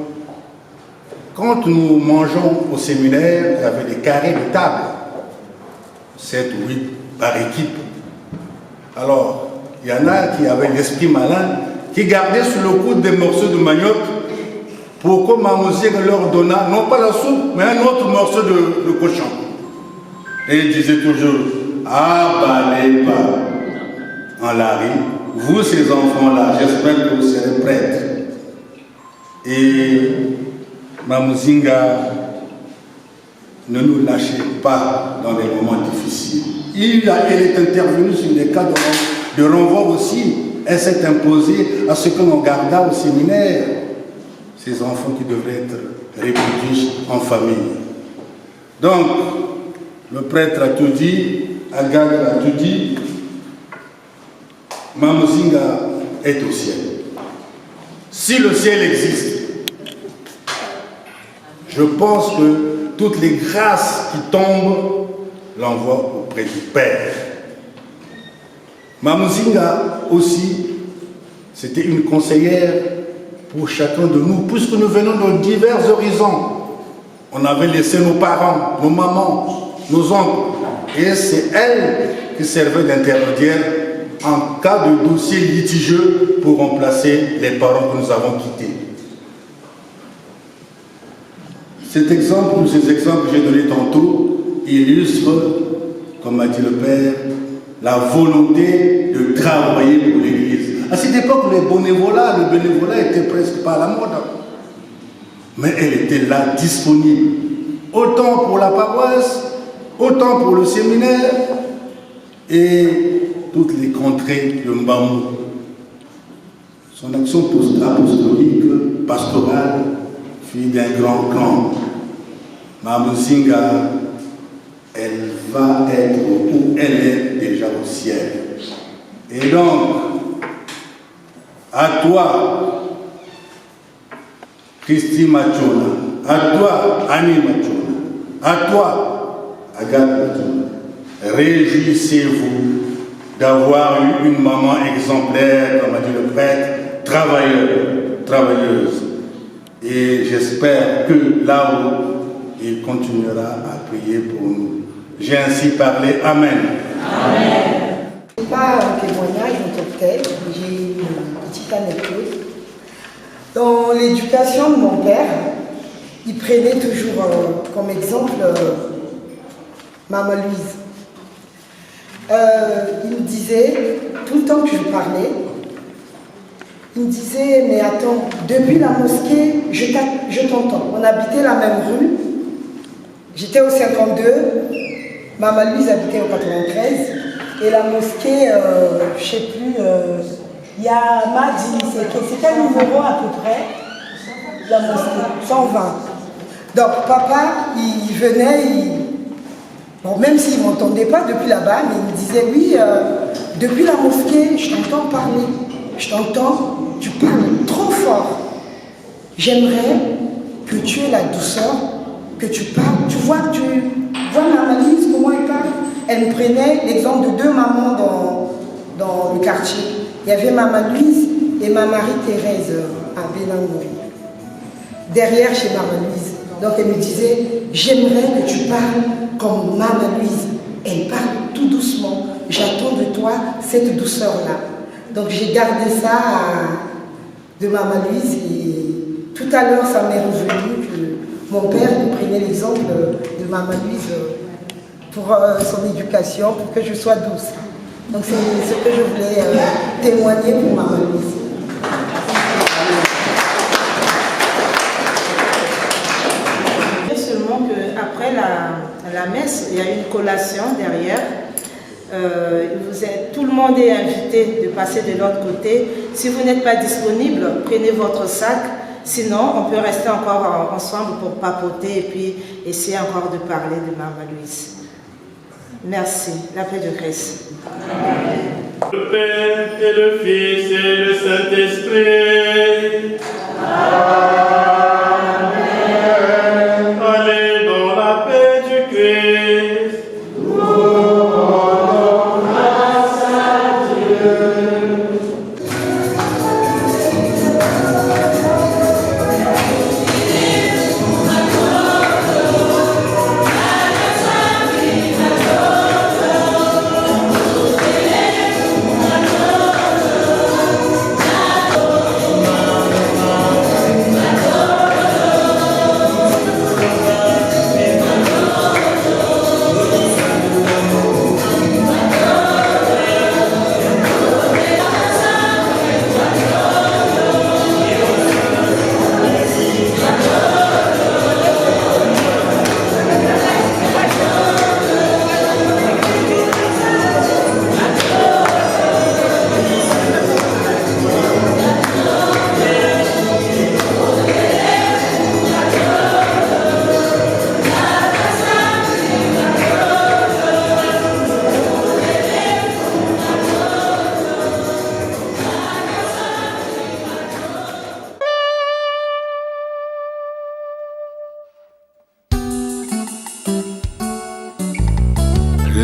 Quand nous mangeons au séminaire, il y avait des carrés de table, 7 ou 8 par équipe. Alors, il y en a qui avaient l'esprit malin, qui gardaient sur le coude des morceaux de manioc pour que Mamuzinga leur donnât, non pas la soupe, mais un autre morceau de cochon. Et il disait toujours, abalez pas en lari. Vous, ces enfants-là, j'espère que vous serez prêtres. Et Mamuzinga ne nous lâchez pas dans les moments difficiles. Elle est intervenue sur des cas de renvoi aussi. Elle s'est imposée à ce que l'on garda au séminaire ces enfants qui devraient être réfugiés en famille. Donc, le prêtre a tout dit, Agag a tout dit. Mamuzinga est au ciel. Si le ciel existe, je pense que toutes les grâces qui tombent l'envoient auprès du Père. Mamuzinga aussi, c'était une conseillère pour chacun de nous, puisque nous venons de divers horizons. On avait laissé nos parents, nos mamans, nos oncles, et c'est elle qui servait d'intermédiaire en cas de dossier litigieux pour remplacer les parents que nous avons quittés. Cet exemple, ou ces exemples que j'ai donnés tantôt, illustrent, comme a dit le Père, la volonté de travailler pour l'Église. À cette époque, le bénévolat était presque pas à la mode. mais elle était là, disponible, autant pour la paroisse, autant pour le séminaire et toutes les contrées de Mbamou. Son action apostolique, pastorale, fut d'un grand clan. Mamuzinga, elle va être où elle est déjà au ciel. Et donc, à toi, Christy Machona, à toi, Annie Machona, à toi, Agathe Machona, réjouissez-vous d'avoir eu une maman exemplaire, comme a dit le prêtre, travailleuse. Et j'espère que là-haut, il continuera à prier pour nous. J'ai ainsi parlé. Amen. Amen. Ce n'est pas un témoignage en tant que tel, j'ai une petite anecdote. Dans l'éducation de mon père, il prenait toujours comme exemple Maman Louise. Il me disait, tout le temps que je parlais, il me disait, mais attends, depuis la mosquée, je t'entends. On habitait la même rue. J'étais au 52, Maman Louise habitait au 93, et la mosquée, je ne sais plus, il y a Madi, c'est quel numéro à peu près? La mosquée, 120. Donc papa, il venait, bon, même s'il ne m'entendait pas depuis là-bas, mais il me disait, oui, depuis la mosquée, je t'entends parler, je t'entends, tu parles trop fort. J'aimerais que tu aies la douceur, que tu parles, tu vois Maman Louise, comment elle parle. Elle me prenait l'exemple de deux mamans dans le quartier. Il y avait Maman Louise et ma Marie-Thérèse à Bélangouri, derrière chez Maman Louise. Donc elle me disait, j'aimerais que tu parles comme Maman Louise. Elle parle tout doucement. J'attends de toi cette douceur-là. Donc j'ai gardé ça de Maman Louise et tout à l'heure ça m'est revenu que mon père me prenait l'exemple de Maman Louise pour son éducation, pour que je sois douce. Donc c'est ce que je voulais témoigner pour Maman Louise. Seulement qu'après la messe, il y a une collation derrière. Tout le monde est invité de passer de l'autre côté. Si vous n'êtes pas disponible, prenez votre sac. Sinon, on peut rester encore ensemble pour papoter et puis essayer encore de parler de Maman Louise. Merci. La paix de Christ. Le Père et le Fils et le Saint-Esprit. Amen. Allez dans la paix du Christ. Nous rendons grâce à Dieu.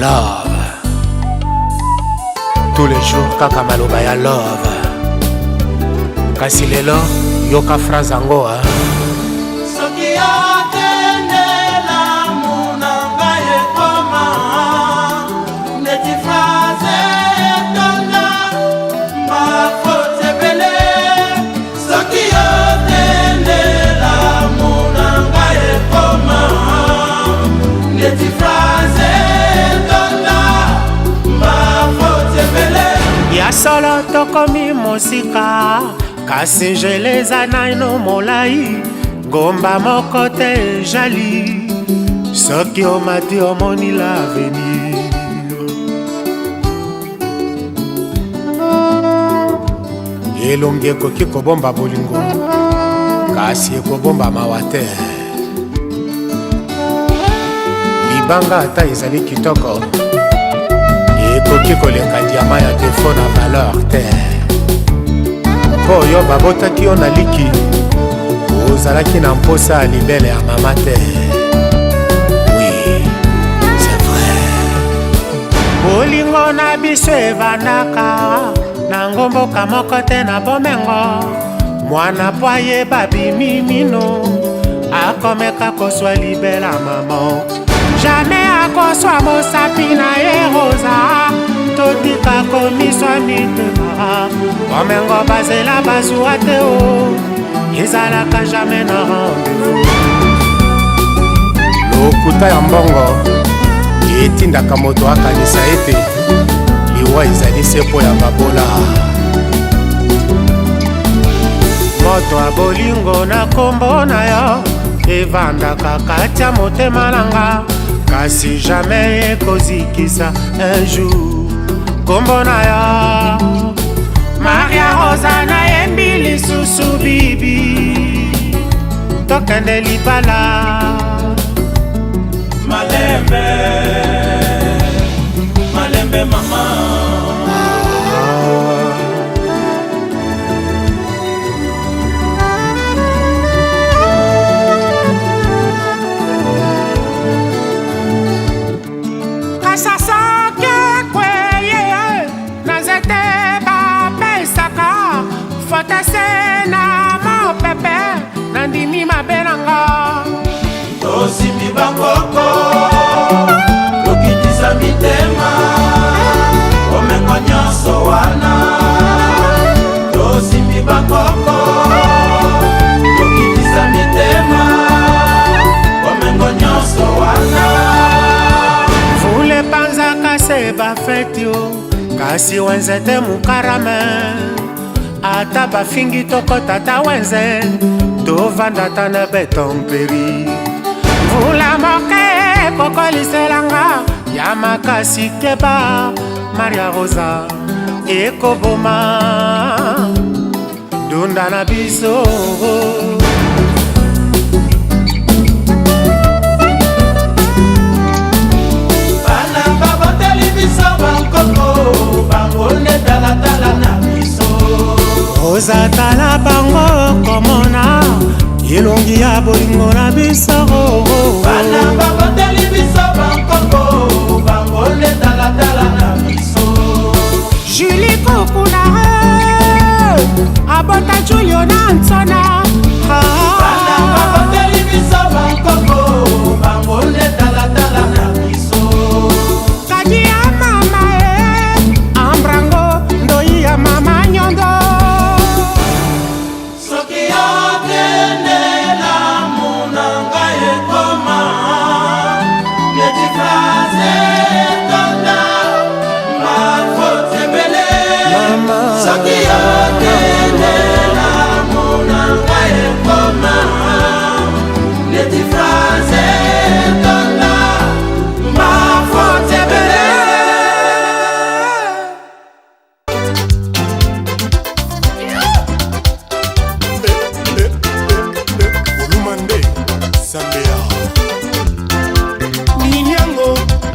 Love. Tous les jours kaka maloba ya love. Kasi lelo yoka phrase yango Soki okende lamu na ngai ekoma neti phrase etonga mafote ebele. Soki okende lamu na ngai ekoma neti phrase etonga mafote ebele. ya solo tokomi mosika kasi jeleza naino molai ngomba moko te jali soki omati omoni l'avenir. elongi ekoki kobomba bolingo kasi ekobomba mawa te. libanga ata ezali kitoko ekoki koleka diama ya defo na valeur te. mpo oyo babotaki yo na liki ozalaki na mposa ya libele ya mama te. oui c'est vrai. bolingo na biso evandaka na ngomboka moko te na bomengo. mwana po ayeba bimimino akomeka koswa libela mama. jamais akoswa mosapi na ye rosa totika komiswa mitema. bomengo bazela bazwa te o ezalaka jamais na rendez-vous. lokuta ya mbongo etindaka moto akanisa ete liwa ezali sepo ya babola. moto ya bolingo na kombo na yo evandaka kati ya motema nanga kasi jamais ekozikisa un jour kombo na yo. Maria Rosa na yembi lisusu bibi tokende libala. malembe malembe mama. kasasake kweye nazete bapesaka fotese na mopepe nandimi mabenanga. tosimbi bakoko lokitisa mitema omengo nyonso wana. tosimbi bakoko lokitisa mitema omengo nyonso wana. vule panzaka se bafeti o kasi wenze te mukarame ata bafingi tokotata wenze tovandata na betomperi. vula moke kokoliselanga ya makasi keba Maria Rosa ekoboma dunda na biso. bana baboteli biso bankoko bango nde talatala na biso. ozatala bango komona elongi ya bolingo na biso. bana baboteli biso bankoko bango nde talatala na biso. Julie kokuna abota Julio na nsona. bana baboteli biso bankoko bango nde talatala na biso. kadi ya mama ambrango ndoi ya mama nyondo. soki yokende lamu na ngai ekoma neti fraze tonda mafote ebele. soki yokende lamu na ngai ekoma neti fraze tonda mafote ebele. olumande sambea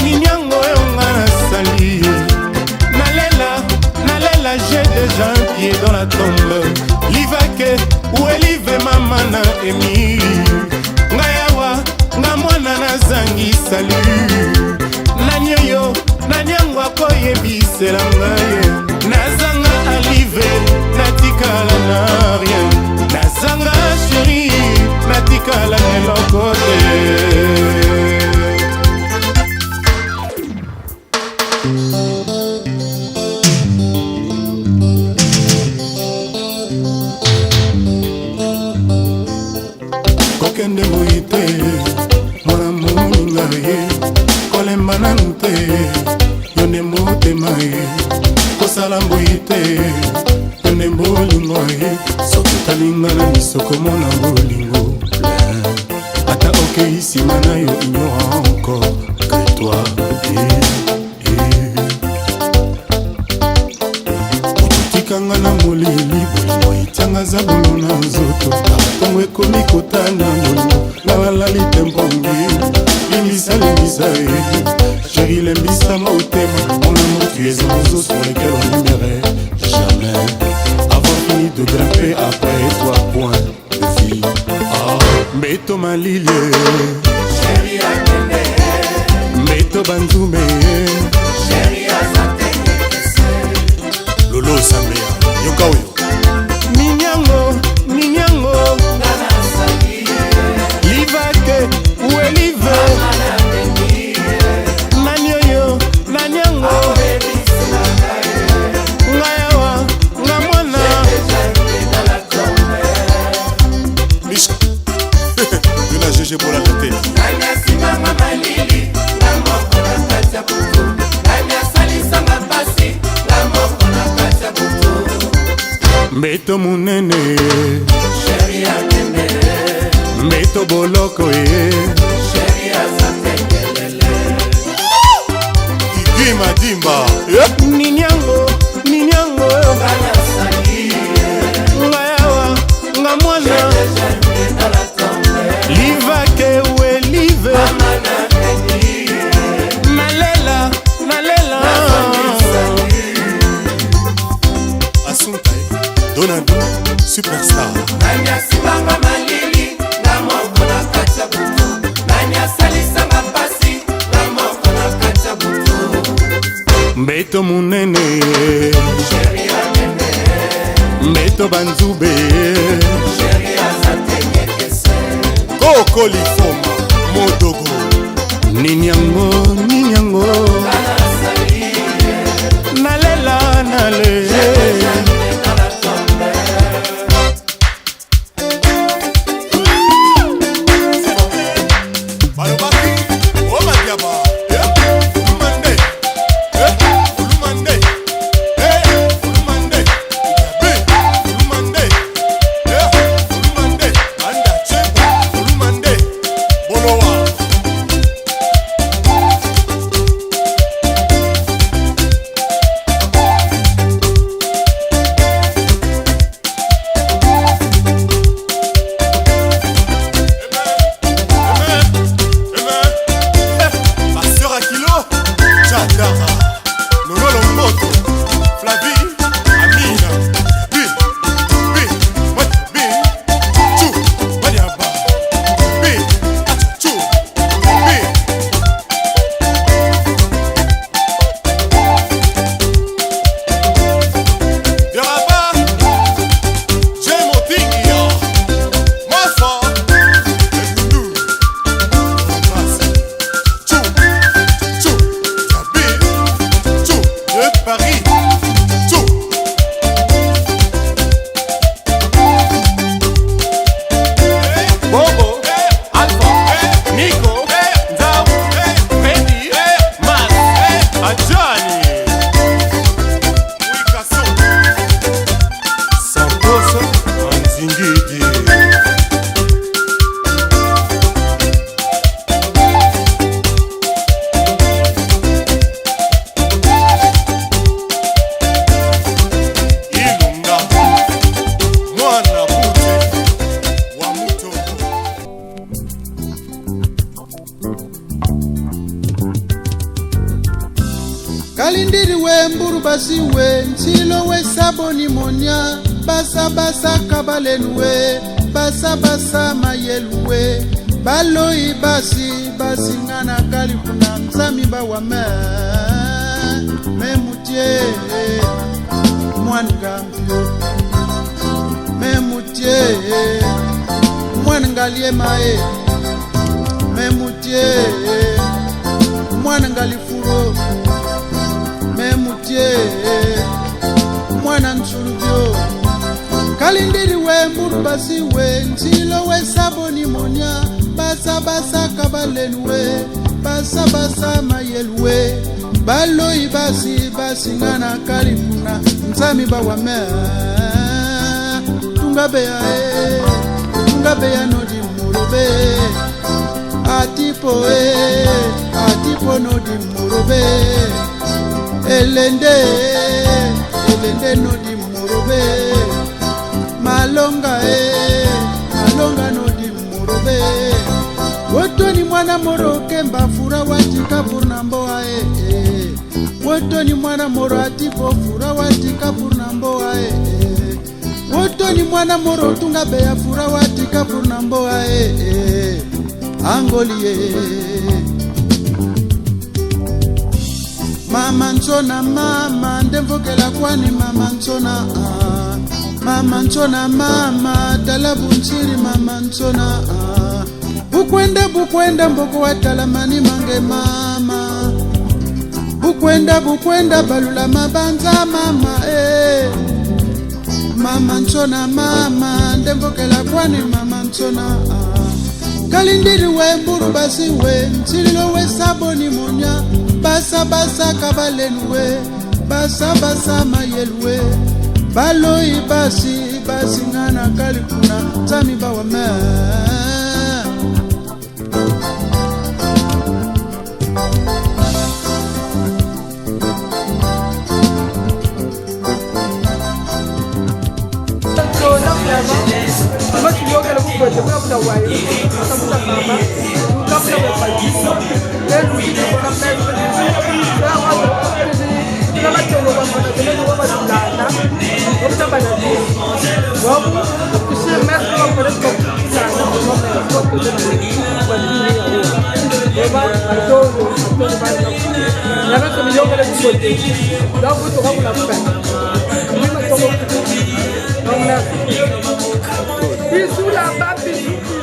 ninyango yonga nasali nalela j'ai déjà un pied dans la tombe. livake uelive mama na emili ngayawa nga mwana nazangi salu nanyoyo nanyango akoyebisela ngai nazanga alive natikala na rien nazanga sheri natikala eloko te. kokende boyi te mwana moninga ye kolemba nanu te yo nde motema ye kosala mboyi te yo nde bolingo ye soki otalinga na miso komona bolingo. nsima na yo ignorant encore que toi. Otikanga na molili bolingo itianga za bolo na nzoto ntongo ekomi kotana molimo na balali te mbongi limbisa chéri lembisa motema mon amour tu es un oiseau sur lequel on n'aimerait jamais avoir fini de grimper après toi point de vie. Mbeto malilie Chéri akende Mbeto banzume Chéri azatenge kese Lolo Sambea yoka oyo Minyango Nana sali Livake uelive Nanyoyo nanyango Ngayawa ngamwana Mish de la GG pour la tête Nanya simama malili La moko na katia butu Nanya salisa mabasi La moko na katia butu Mbeto munene Chéri akende Mbeto boloko Chéri azatengelele Igi madimba Ninyango Nanya sali Ngayawa ngamwana Livake uelive Nalela Asunta Donado Superstar Nanya simama malili Na moko na katia butu Nanya salisa mabasi Na moko na katia butu Mbeto munene Chéri akende Mbeto banzube Chéri azatenge kese Koko lifoma Modogo Ninyango Nalela Balobaki O Madiaba Ulumande Ulumande Ulumande Ulumande Ulumande Anda Chebo Ulumande Bolowa Kalindiri we mburu basi we Nchilo we saboni monya Basa basa kabalenu we Basa basa mayelu we Baloi basi basi ngana kalifuna Mzami bawa Memutie Mwangampyo Memutie Mwangalie mae Memutie Mwangalifuro Memutie Mwana nsuluvyo Kalindiri we mburu basi we Nchilo we saboni monya Basa basa kabalenu we Basa basa mayelu we Baloi basi basi ngana kalifuna Mzami bawa Tunga beya nodi murobe atipo no di morobe elende no di morobe malonga no di morobe wotoni mwana moro kemba fura watika purnamboa wotoni mwana moro atipo fura watika purnamboa wotoni mwana moro tunga beya fura watika purnamboa angolie mama nchona mama ndemvokela kwani mama nchona mama talabu nchiri mama nchona bukwenda mboko watalamani mange mama bukwenda balula mabanza mama mama nchona mama ndemvokela kwani mama nchona kalindiri we mburu basi we nchililo we saboni monya basa kabalenu we basa mayelu we baloi basi ngana kalikuna tami bawa me Bisous là-bas, bisous.